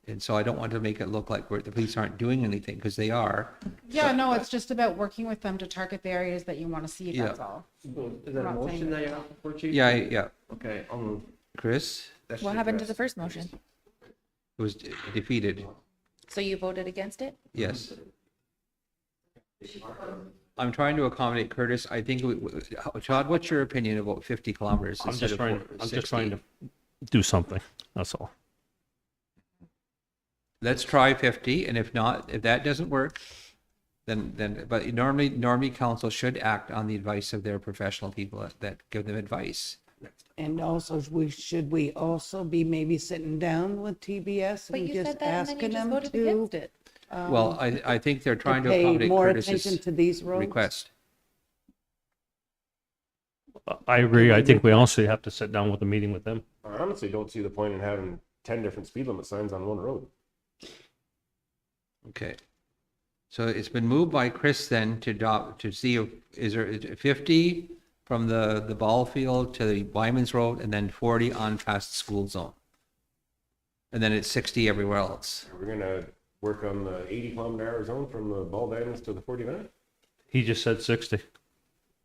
And so I don't want to make it look like the police aren't doing anything, because they are. Yeah, no, it's just about working with them to target the areas that you want to see, Yeah. that's all. So is that a Not saying motion that- that you're asking for, Chief? Yeah. Okay, Chris, that What should happened to address- the first motion? it was defeated, So you voted against it? yes. I'm trying to accommodate Curtis. I think, Todd, what's your opinion about 50 kilometers I'm instead just of trying. I'm 60? just trying to do something. That's all. Let's try 50, and if that doesn't work, but normally council should act on the advice of their professional people that give them advice. And also, should we also be maybe sitting down with TBS But and you just said that and then you asking just them voted to against it. Well, I think they're trying to pay accommodate more attention Curtis's to these roads? request. I agree. I think we also have to sit down with a meeting with them. I honestly don't see the point in having 10 different speed limit signs on one road. Okay. So it's been moved by Chris then to see is there 50 from the ball field to the Wyman's Road, and then 40 on past the school zone. And then it's 60 everywhere else. We're gonna work on the 80-kilometer-hour zone from the ball diamonds to the 49. He just said 60.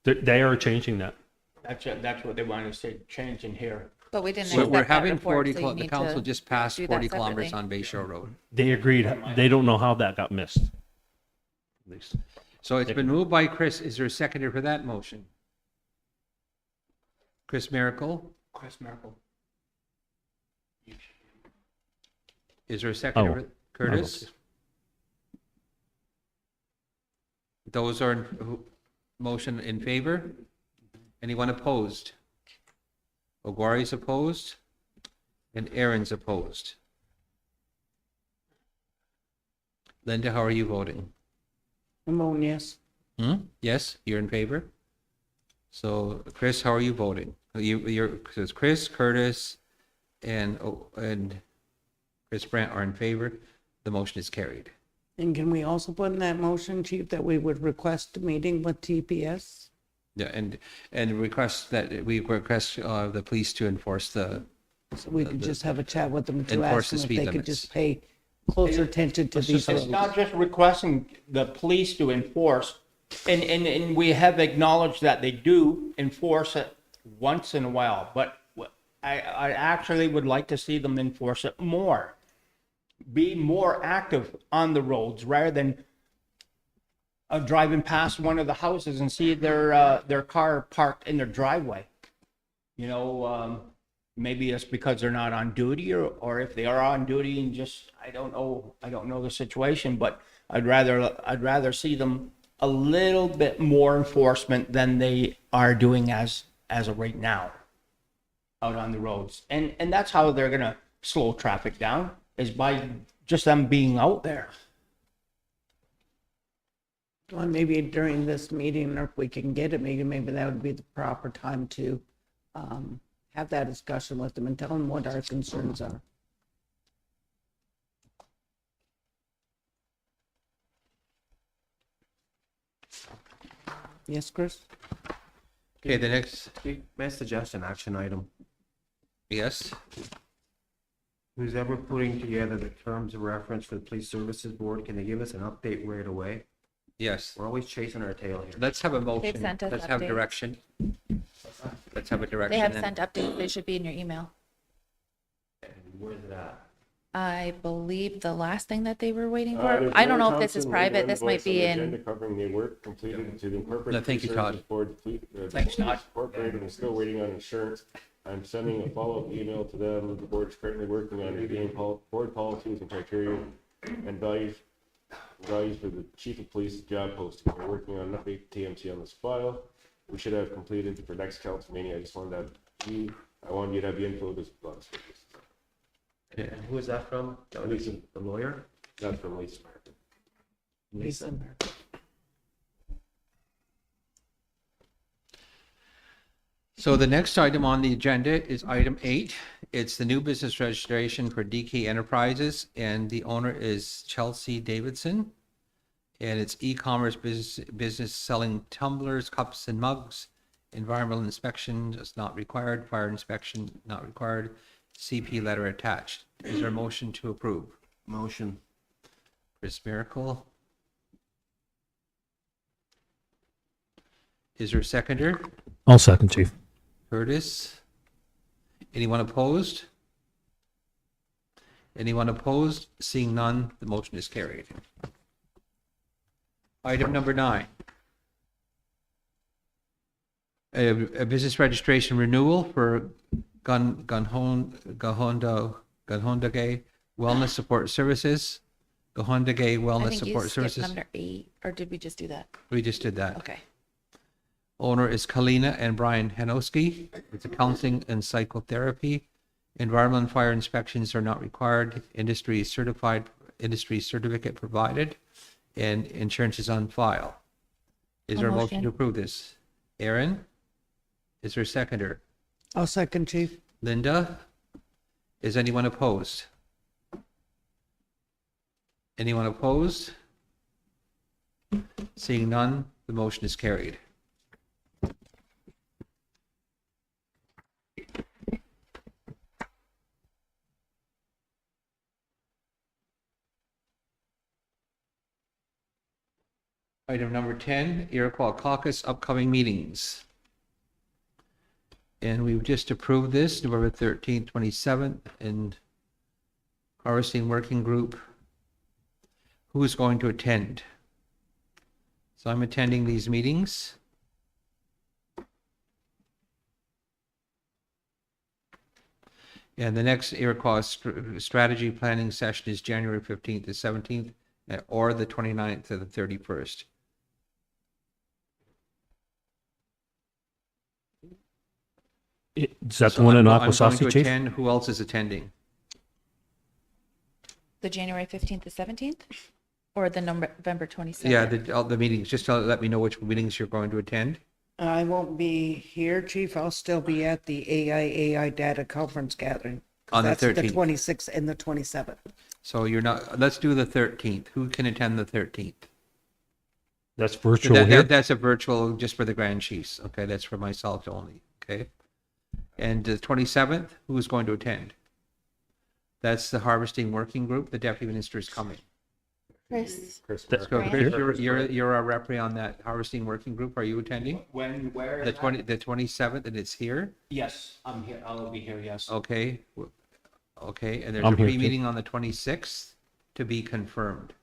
They are changing that. That's what they want to say, change in here. But we didn't So we're accept that having report, 40, so you the need council to just passed do that 40 kilometers separately. on Bay Shore Road. They agreed. They don't know how that got missed. At least. So it's been moved by Chris. Is there a seconder for that motion? Chris Miracle? Chris Merkel. Is there a seconder Oh, for Curtis? Those are motion in favor? Anyone opposed? Oguari's opposed? And Aaron's opposed. Linda, how are you voting? I'm voting yes. Yes, you're in favor? So Chris, how are you voting? You're, so it's Chris, Curtis, and Chris Brandt are in favor. The motion is carried. And can we also put in that motion, Chief, that we would request a meeting with TPS? Yeah, and request that we request the police to enforce the, So we could just have a chat with them to Enforce ask the them if speed they could limits. just pay closer attention to these It's roads. not just requesting the police to enforce, and we have acknowledged that they do enforce it once in a while, but I actually would like to see them enforce it more. Be more active on the roads rather than driving past one of the houses and see their car parked in their driveway. You know, maybe it's because they're not on duty, or if they are on duty and just, I don't know the situation, but I'd rather see them a little bit more enforcement than they are doing as of right now out on the roads. And that's how they're gonna slow traffic down, is by just them being out there. Well, maybe during this meeting, or if we can get it, maybe that would be the proper time to have that discussion with them and tell them what our concerns are. Yes, Chris? okay, the next, May I suggest an action item? yes, Who's ever putting together the terms of reference for the police services board, can they give us an update right away? Yes, We're always chasing our tail here. let's have a motion. sent us Let's have updates. direction. Let's have a direction. They have then. sent updates. They should be in your email. And where's it at? I believe the last thing that they were waiting for, I don't know if this is private, this might be in, Covering the work completed to the incorporated. No, thank you, Police Services Todd. Board, Thanks, Todd. Incorporated and still waiting on insurance. I'm sending a follow-up email to them. The board is currently working on reviewing board policies and criteria and values for the chief of police job posting. We're working on an update to TMC on this file. We should have completed for next council meeting. I just wanted to I wanted you to have the info this month. Okay. And who is that from? That was the lawyer? That's from Lisa Martin. Lisa. So the next item on the agenda is item 8. It's the new business registration for DK Enterprises, and the owner is Chelsea Davidson. And it's e-commerce business selling tumblers, cups, and mugs. Environmental inspection is not required. Fire inspection not required. CP letter attached. Is there a motion to approve? Motion. Chris Miracle. Is there a seconder? I'll second, Chief. Curtis? Anyone opposed? Anyone opposed? Seeing none, the motion is carried. Item number 9. A business registration renewal for Gahondage Wellness Support Services. Gahondage I Wellness think you Support skipped Services. number 8, or did we just do that? We just did that. Okay. Owner is Kalina and Brian Hanoski. It's a counseling and psychotherapy. Environmental and fire inspections are not required. Industry certificate provided, and insurance is on file. Is A there a motion to motion. approve this? Aaron? Is there a seconder? I'll second, Chief. Linda? Is anyone opposed? Anyone opposed? Seeing none, the motion is carried. Item number 10, Iroquois Caucus upcoming meetings. And we've just approved this, November 13th, 27th, and Harvesting Working Group. Who is going to attend? So I'm attending these meetings. And the next Iroquois strategy planning session is January 15th to 17th, or the 29th to the 31st. Is that So the one in I'm going Akwesasne, to Chief? attend. Who else is attending? The January 15th to 17th? Or the November 27th? Yeah, all the meetings. Just let me know which meetings you're going to attend. I won't be here, Chief. I'll still be at the AI data conference gathering. On the That's 13th. the 26th and the 27th. So you're not, let's do the 13th. Who can attend the 13th? That's virtual here? That's a virtual just for the Grand Chiefs. Okay, that's for myself only. Okay. And the 27th, who is going to attend? That's the Harvesting Working Group. The Deputy Minister is coming. Chris, So Grant. Chris, you're our rep on that Harvesting Working Group. Are you attending? When, where? The is that? 27th, and it's here? Yes, I'm here. I'll be here, yes. Okay. Okay, and there's I'm a here too. pre-meeting on the 26th to be confirmed.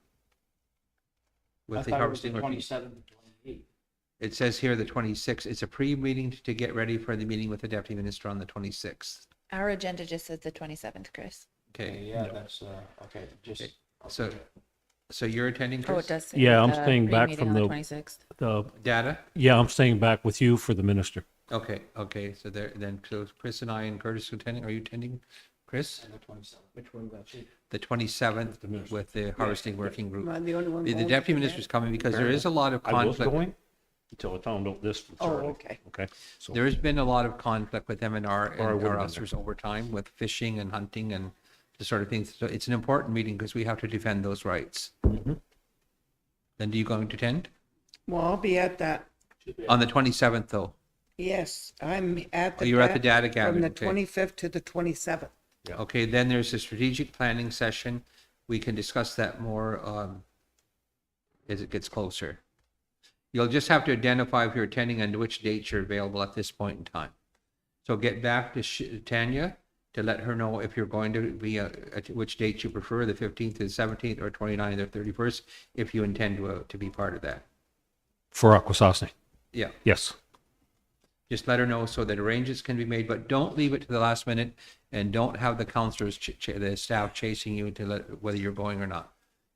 I With the thought it was the Harvesting Working. 27th, 28th. It says here the 26th. It's a pre-meeting to get ready for the meeting with the Deputy Minister on the 26th. our agenda just says the 27th, Chris. Okay, Yeah, that's, okay, just. so you're attending, Oh, Chris? it does say. Yeah, I'm the staying back pre-meeting from on the- 26th. Data? Yeah, I'm staying back with you for the minister. Okay, so so Chris and I and Curtis are attending. Are you attending, Chris? And the 27th. Which one got you? The 27th with the Harvesting Working Group. Am I the only one? The going Deputy to Minister that? is coming because there is a lot of I was conflict. going until I found out this from Oh, Charlie. okay. Okay. So There has been a lot of conflict with them and Or I our would've been there. officers over time with fishing and hunting and the sort of things. So it's an important meeting because we have to defend those rights. Mm-hmm. Then do you going to attend? Well, I'll be at that. On the 27th though? Yes, I'm at Oh, the. you're at the da- data gathering, From the okay. 25th to the 27th. Yeah. Okay, then there's a strategic planning session. We can discuss that more as it gets closer. You'll just have to identify if you're attending and which dates you're available at this point in time. So get back to Tanya to let her know if you're going to be, at which dates you prefer, the 15th to the 17th or 29th or 31st, if you intend to be part of that. For Akwesasne. Yeah, Yes. just let her know so that arrangements can be made, but don't leave it to the last minute and don't have the counselors, the staff chasing you to whether you're going or not.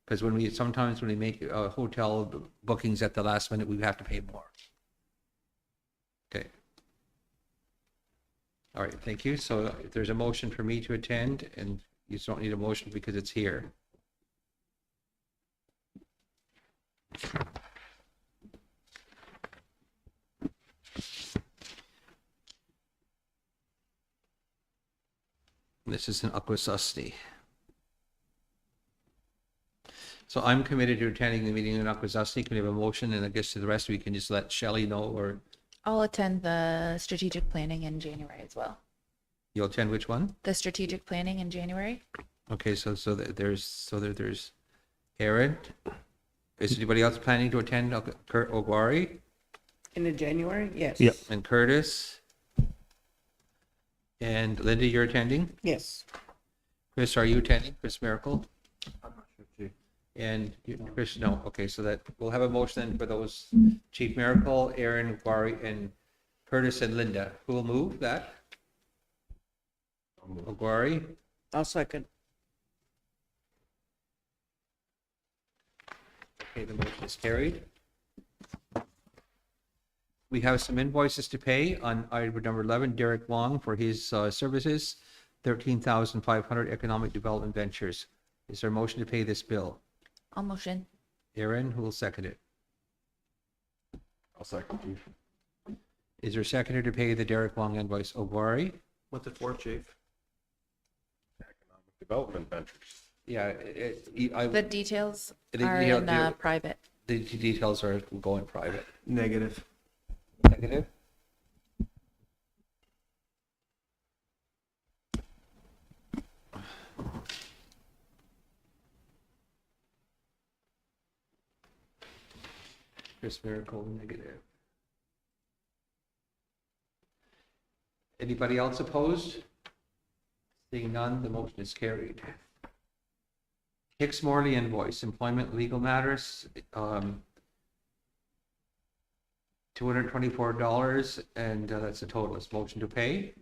Because sometimes when we make hotel bookings at the last minute, we have to pay more. Okay. All right, thank you. So if there's a motion for me to attend, and you don't need a motion because it's here. This is in Akwesasne. So I'm committed to attending the meeting in Akwesasne. Can we have a motion? And I guess to the rest, we can just let Shelley know, or I'll attend the strategic planning in January as well. you'll attend which one? The strategic planning in January? Okay, there's Aaron. Is anybody else planning to attend? Kurt Ogwari In the January? Yes. Yep. and Curtis. And Linda, you're attending? Yes. Chris, are you attending? Chris Miracle? And Chris, no. Okay, so that we'll have a motion then for those: Chief Miracle, Aaron, Ogwari, and Curtis and Linda. Who will move that? Ogwari. I'll second. Okay, the motion is carried. We have some invoices to pay on item number 11, Derek Long for his services, 13,500 Economic Development Ventures. Is there a motion to pay this bill? I'll motion. Aaron, who will second it? I'll second, Chief. Is there a seconder to pay the Derek Long invoice? Ogwari? What's it for, Chief? Economic Development Ventures. Yeah, The details The are detail- in private. the details are going private. Negative. Negative? Chris Miracle, negative. Anybody else opposed? Seeing none, the motion is carried. Hicks Morley invoice, employment legal matters, $224, and that's the total. It's motion to pay.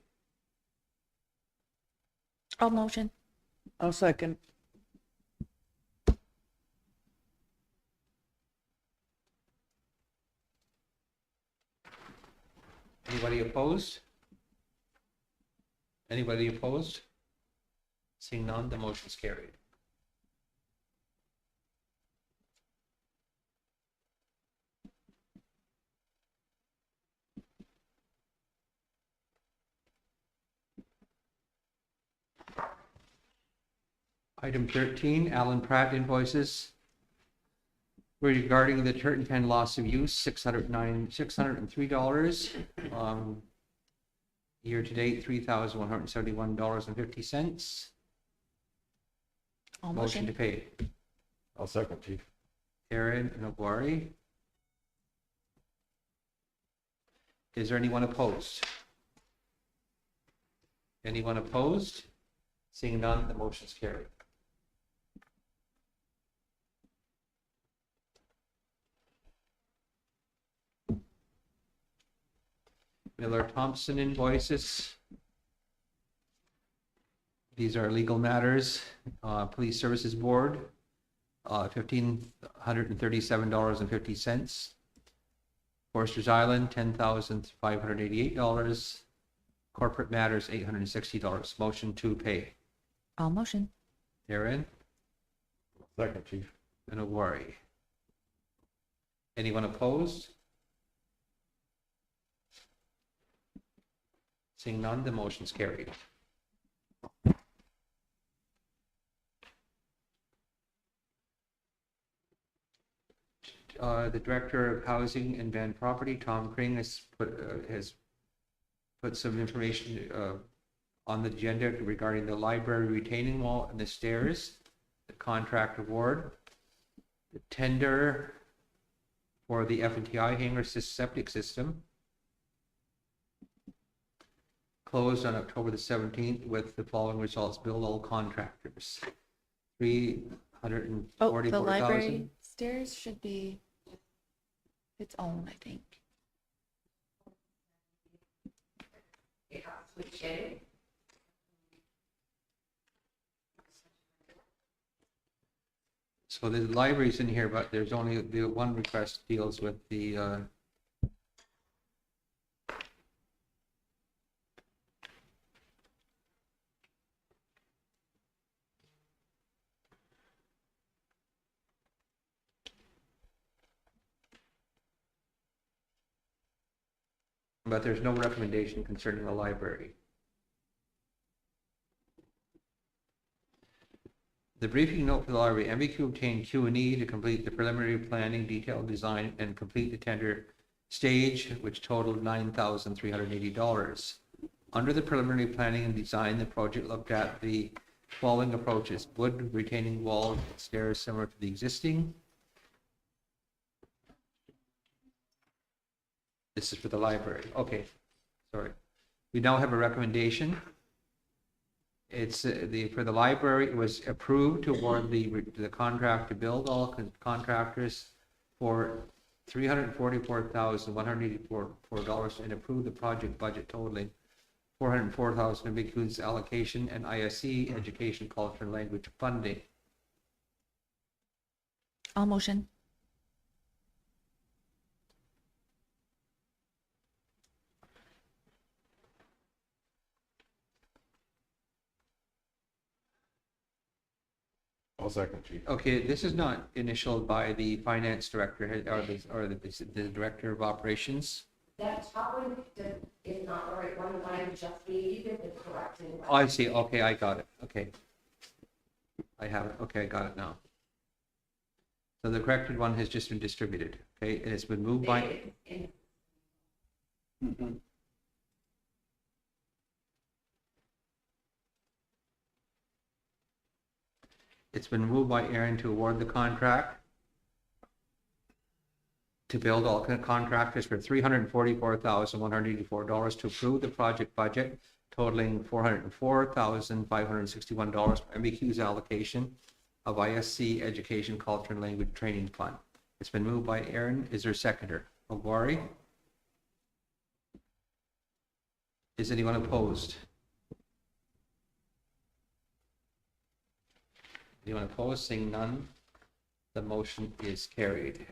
I'll motion. I'll second. Anybody opposed? Anybody opposed? Seeing none, the motion is carried. Item 13, Alan Pratt invoices regarding the Turton Pen loss of use, $603. Year to date, $3,171.50. I'll Motion to motion. pay. I'll second, Chief. Aaron and Ogwari. Is there anyone opposed? Anyone opposed? Seeing none, the motion is carried. Miller Thompson invoices. These are legal matters. Police Services Board, $1,537.50. Foresters Island, $10,588. Corporate matters, $860. Motion to pay. I'll motion. Aaron Second, Chief. and Ogwari. Anyone opposed? Seeing none, the motion's carried. The Director of Housing and Van Property, Tom Kring, has put some information on the agenda regarding the library retaining wall and the stairs, the contract award, the tender for the F&TI hanger septic system, closed on October the 17th with the following results. Billed all contractors. Oh, the 344,000. library stairs should be its own, I think. So the library's in here, but there's only the one request deals with the but there's no recommendation concerning the library. The briefing note for the library, MVQ obtained Q&E to complete the preliminary planning, detailed design, and complete the tender stage, which totaled $9,380. Under the preliminary planning and design, the project looked at the following approaches: wood retaining wall stairs similar to the existing. This is for the library. Okay, sorry. We now have a recommendation. It's for the library, it was approved to award the contract to build all contractors for $344,184 and approve the project budget totaling $404,000 of includes allocation and ISC education, culture, and language funding. I'll motion. I'll second, Chief. Okay, this is not initialed by the finance director or the director of operations. That top one is not the right one, the one I just gave you, the correct one. Oh, I see. Okay, I got it. Okay. I have it. Okay, I got it now. So the corrected one has just been distributed. Okay, and it's been moved by. Mhm. It's been moved by Aaron to award the contract to build all contractors for $344,184 to approve the project budget totaling $404,561 for MBQ's allocation of ISC Education, Culture, and Language Training Fund. It's been moved by Aaron. Is there a seconder? Ogwari? Is anyone opposed? Anyone opposed? Seeing none, the motion is carried.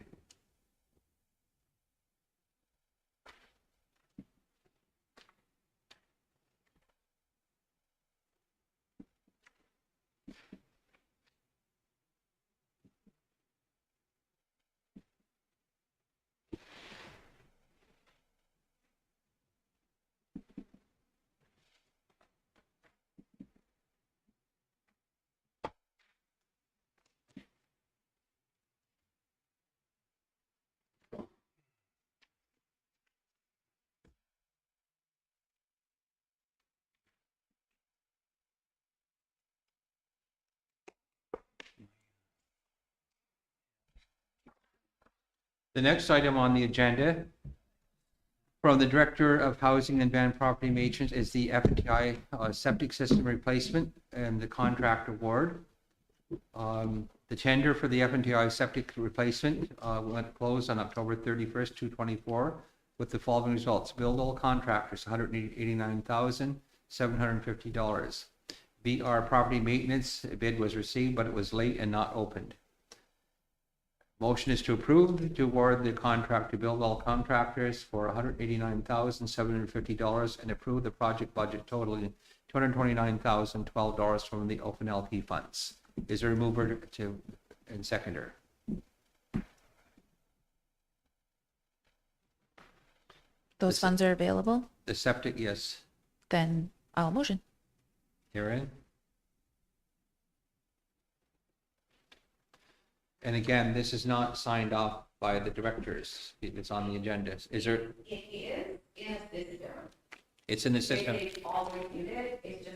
The next item on the agenda from the Director of Housing and Van Property Maintenance is the F&TI septic system replacement and the contract award. The tender for the F&TI septic replacement went closed on October 31st, 2024, with the following results. Billed all contractors, $189,750. BR Property Maintenance bid was received, but it was late and not opened. Motion is to approve to award the contract to build all contractors for $189,750 and approve the project budget totaling $229,012 from the open LP funds. Is there a mover to and seconder? Those funds are available? The septic, yes. Then I'll motion. Aaron? And again, this is not signed off by the directors. It's on the agenda. Is there? It is in a system. It's in the system. They've all reviewed it, it's just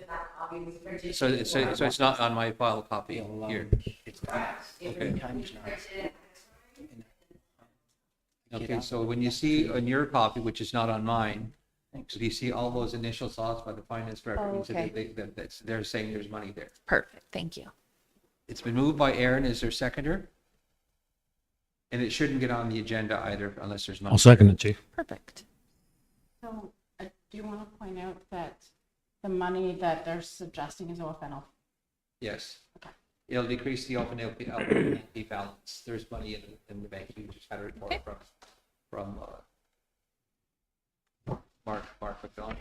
copy was printed. So it's not on my file copy here. It's Okay. times now. Okay, so when you see on your copy, which is not on mine, Thanks. if you see all those initial thoughts by the finance director, Oh, means that okay. they're saying there's money there. Perfect, thank you. It's been moved by Aaron. Is there a seconder? And it shouldn't get on the agenda either unless there's money. I'll second it, chief. Perfect. So I do want to point out that the money that they're suggesting is OFNL. Yes. Okay. It'll decrease the open LP balance. There's money in the bank. You just had a report Okay. from Mark McDonald.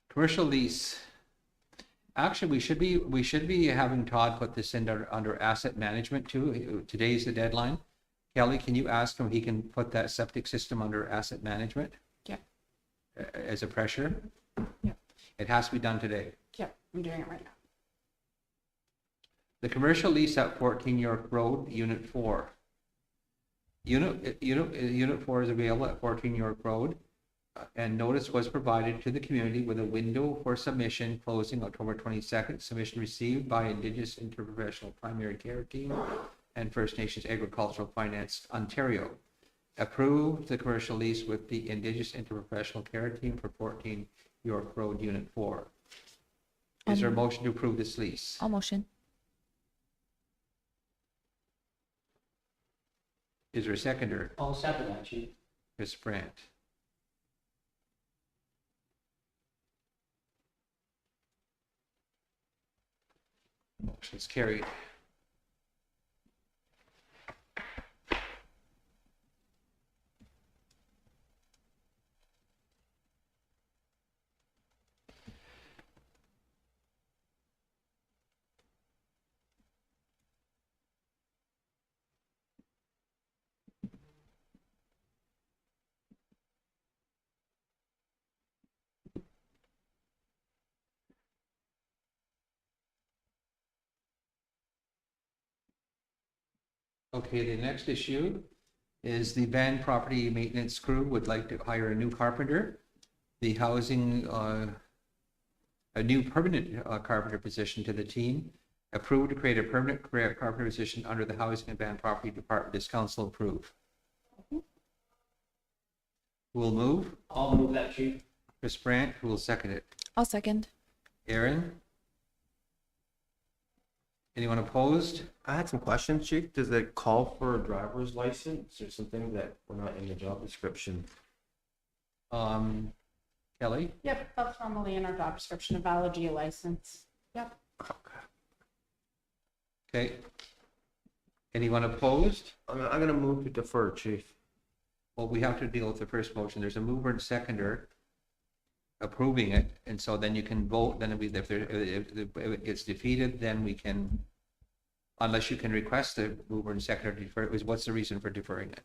Commercial lease. Actually, we should be having Todd put this in under asset management too. Today's the deadline. Kelly, can you ask him if he can put that septic system under asset management? Yep. As a pressure? Yep. It has to be done today. Yep, I'm doing it right now. The commercial lease at 14 York Road, Unit 4. Unit 4 is available at 14 York Road, and notice was provided to the community with a window for submission closing October 22nd. Submission received by Indigenous Interprofessional Primary Care Team and First Nations Agricultural Finance Ontario. Approved the commercial lease with the Indigenous Interprofessional Care Team for 14 York Road, Unit 4. Is there a motion to approve this lease? I'll motion. Is there a seconder? I'll second that, chief. Chris Brandt. Motion is carried. Okay, the next issue is the van property maintenance crew would like to hire a new carpenter. The housing, a new permanent carpenter position to the team. Approved to create a permanent carpenter position under the Housing and Van Property Department. Does council approve? Who will move? I'll move that, chief. Chris Brandt, who will second it? I'll second. Aaron? Anyone opposed? I had some questions, Chief. Does it call for a driver's license or something that we're not in the job description? Kelly? Yep, that's normally in our job description, a valid G license. Yep. Okay. Anyone opposed? I'm gonna move to defer, Chief. Well, we have to deal with the first motion. There's a mover and seconder approving it, and so then you can vote, then if it gets defeated, then we can, unless you can request the mover and seconder to defer, what's the reason for deferring it?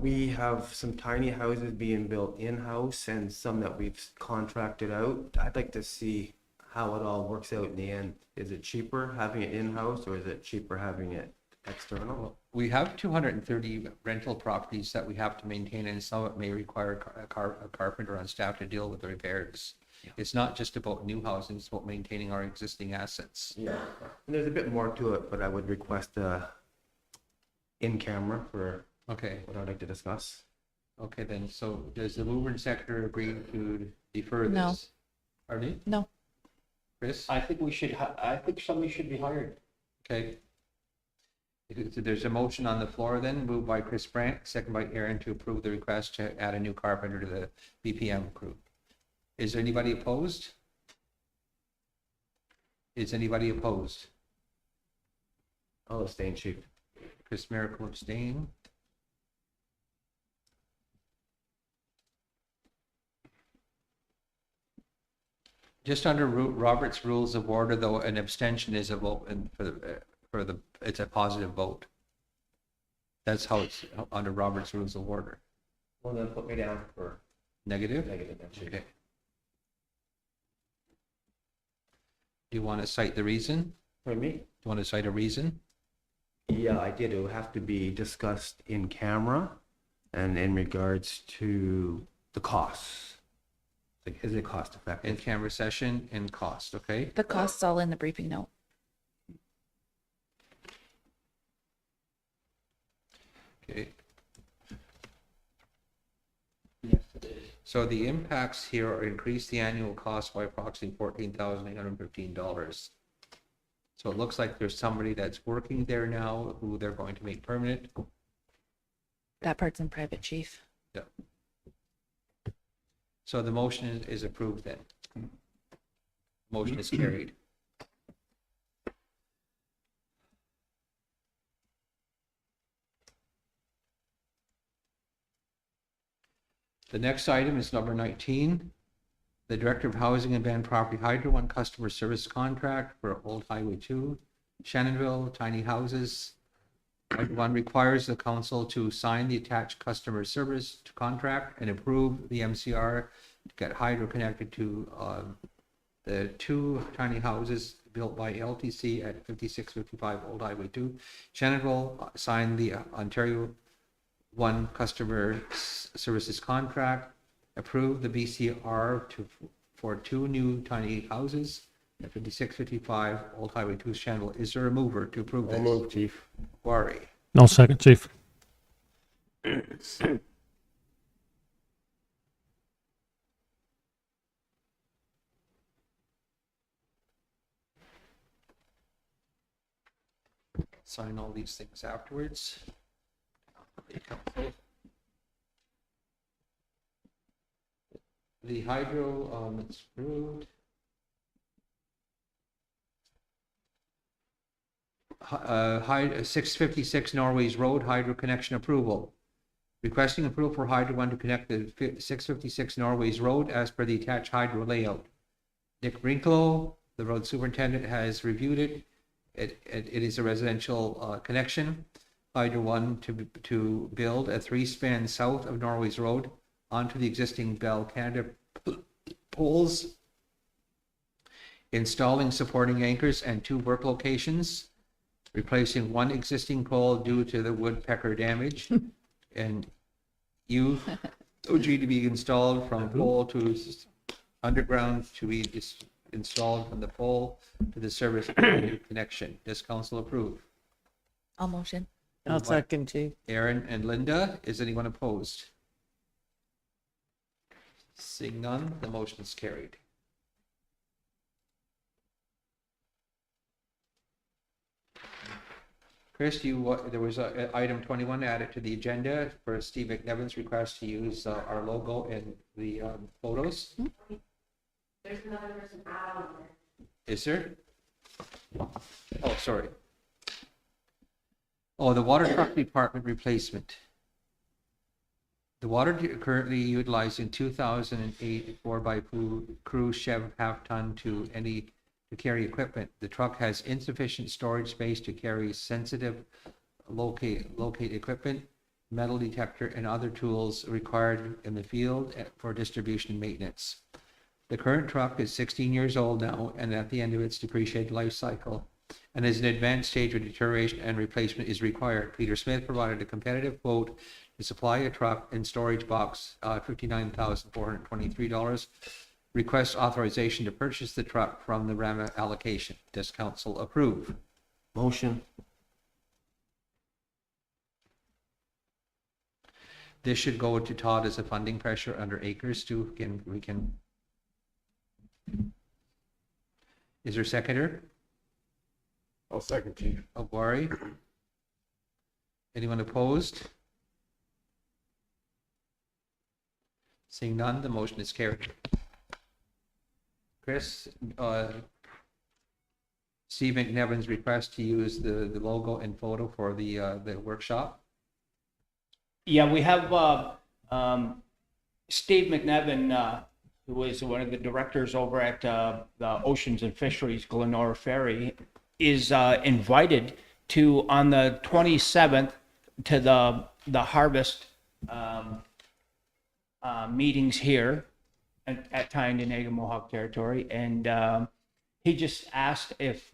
We have some tiny houses being built in-house and some that we've contracted out. I'd like to see how it all works out in the end. Is it cheaper having it in-house or is it cheaper having it external? We have 230 rental properties that we have to maintain, and some of it may require a carpenter on staff to deal with the repairs. It's not just about new housing, it's about maintaining our existing assets. Yeah. And there's a bit more to it, but I would request in-camera for Okay, what I'd like to discuss. okay then, so does the mover and seconder agree to defer this? No. Pardon me? No. Chris? I think I think somebody should be hired. Okay. There's a motion on the floor then, moved by Chris Brandt, second by Aaron, to approve the request to add a new carpenter to the BPM crew. Is there anybody opposed? Is anybody opposed? I'll abstain, Chief. Chris Merrick will abstain. Just under Robert's Rules of Order, though, an abstention is a vote, and it's a positive vote. That's how it's under Robert's Rules of Order. Well, then put me down for Negative? negative, then, Chief. Okay. Do you want to cite the reason? For me? Do you want to cite a reason? Yeah, I did. It would have to be discussed in camera and in regards to the costs. Like, is it cost effective? In-camera session and cost, okay? The cost's all in the briefing note. Okay. So the impacts here are increase the annual cost by approximately $14,815. So it looks like there's somebody that's working there now who they're going to make permanent. That part's in private, chief. Yeah. So the motion is approved then. Motion is carried. The next item is number 19. The Director of Housing and Van Property Hydro One Customer Service Contract for Old Highway 2, Shannonville, Tiny Houses. Hydro One requires the council to sign the attached customer service contract and approve the MCR to get Hydro connected to the 2 tiny houses built by LTC at 5655 Old Highway 2. Shannonville signed the Ontario One Customer Services Contract, approve the BCR for 2 new tiny houses at 5655 Old Highway 2 Shannonville. Is there a mover to approve this? I'll move, chief. Wari. No second, chief. Sign all these things afterwards. The hydro, it's approved. 656 Norway's Road hydro connection approval. Requesting approval for Hydro One to connect the 656 Norway's Road as per the attached hydro layout. Nick Brinklow, the road superintendent, has reviewed it. It is a residential connection. Hydro One to build a 3-span south of Norway's Road onto the existing Bell Canada poles, installing supporting anchors and 2 work locations, replacing 1 existing pole due to the woodpecker damage, and OG to be installed from pole to underground to be installed from the pole to the service connection. Does council approve? I'll motion. I'll second, chief. Aaron and Linda, is anyone opposed? Seeing none, the motion is carried. Chris, there was a item 21 added to the agenda for Steve McNevins' request to use our logo in the photos. There's another person out on there. Is there? Oh, sorry. Oh, the water truck department replacement. The water currently utilizing 2008 4x crew Chev half-ton to carry equipment. The truck has insufficient storage space to carry sensitive locate equipment, metal detector, and other tools required in the field for distribution and maintenance. The current truck is 16 years old now and at the end of its depreciated life cycle, and is an advanced stage of deterioration and replacement is required. Peter Smith provided a competitive quote to supply a truck and storage box, $59,423. Request authorization to purchase the truck from the RAMA allocation. Does council approve? Motion. This should go to Todd as a funding pressure under acres too. Is there a seconder? I'll second, chief. Wari? Anyone opposed? Seeing none, the motion is carried. Chris, Steve McNevins' request to use the logo and photo for the workshop. Yeah, we have Steve McNevin, who is one of the directors over at the Oceans and Fisheries Glenora Ferry, is invited to on the 27th to the harvest meetings here at Tyndonega Mohawk Territory, and he just asked if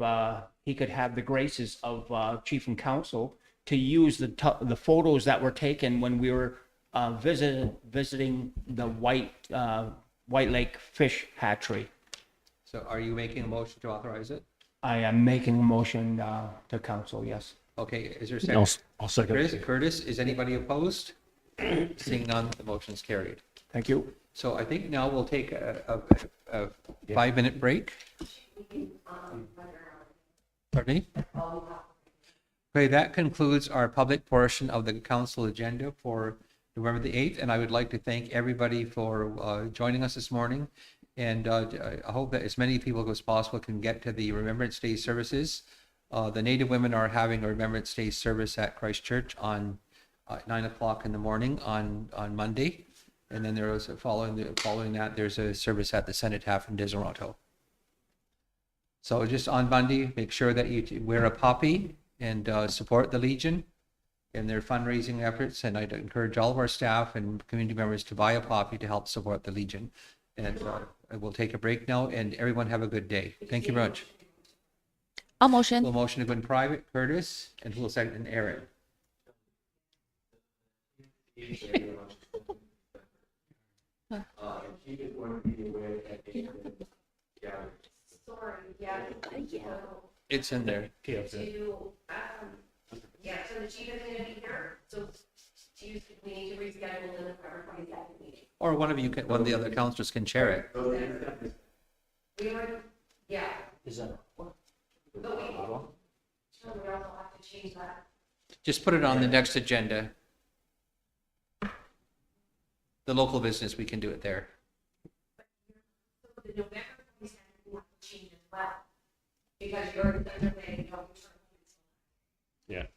he could have the graces of chief and council to use the photos that were taken when we were visiting the White Lake Fish Hatchery. So are you making a motion to authorize it? I am making a motion to council, yes. Okay, is there a I'll, second? I'll second Curtis, it. Curtis, is anybody opposed? Seeing none, the motion is carried. Thank you. So I think now we'll take a 5-minute break. Pardon me? Okay, that concludes our public portion of the council agenda for November the 8th, and I would like to thank everybody for joining us this morning. And I hope that as many people as possible can get to the Remembrance Day services. The Native women are having a Remembrance Day service at Christ Church on 9 o'clock in the morning on Monday. And then there was following that, there's a service at the Cenotaph in Deseronto. So just on Monday, make sure that you wear a poppy and support the Legion in their fundraising efforts. And I'd encourage all of our staff and community members to buy a poppy to help support the Legion. And we'll take a break now, and everyone have a good day. Thank you very much. I'll motion. We'll motion to go in private, Curtis, and who will second, Aaron. Sorry, yeah. It's in there. Yeah, so the chief is gonna be here, so we need to reschedule the November 22nd meeting. Or one of you can, one of the other councillors can chair it. We were, yeah, Is that? but we also have to change that. Just put it on the next agenda. The local business, we can do it there. So the November 22nd, we have to change as well, because you're underway, Yeah.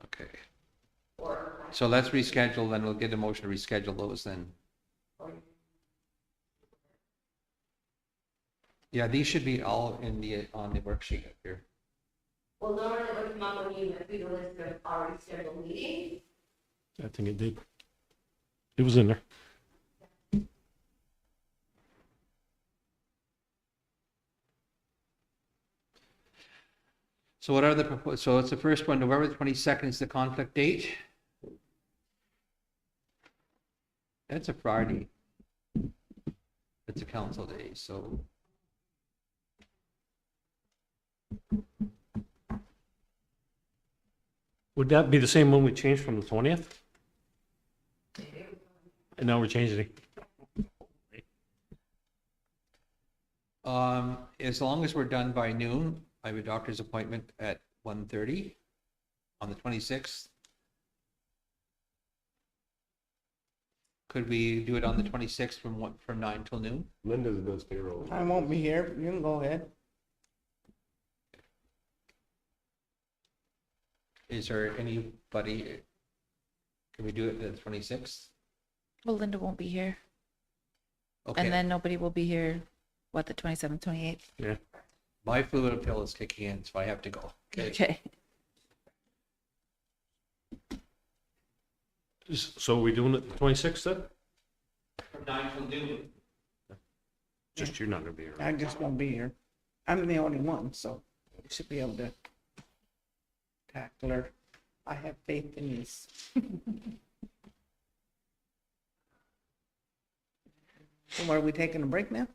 Okay. or. So let's reschedule, then we'll get a motion to reschedule those then. Yeah, these should be all in the, on the worksheet up here. Well, normally it would come up when you, if we list of already scheduled meetings. I think it did. It was in there. So what are the proposed, so it's the first one, November the 22nd is the conflict date. That's a Friday. It's a council day, so. Would that be the same one we changed from the 20th? And now we're changing it. As long as we're done by noon, I have a doctor's appointment at 1:30 on the 26th. Could we do it on the 26th from 9 till noon? Linda does payroll. I won't be here. You can go ahead. Is there anybody, can we do it the 26th? Well, Linda won't be here. Okay, And then nobody will be here, what, the 27th, 28th? Yeah. my fluid pill is kicking in, so I have to go. Okay. So are we doing it the 26th then? From 9 till noon. Just you're not gonna be here. I just won't be here. I'm the only one, so you should be able to tackle her. I have faith in this. So are we taking a break now?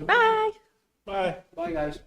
Bye. Bye. Bye, guys.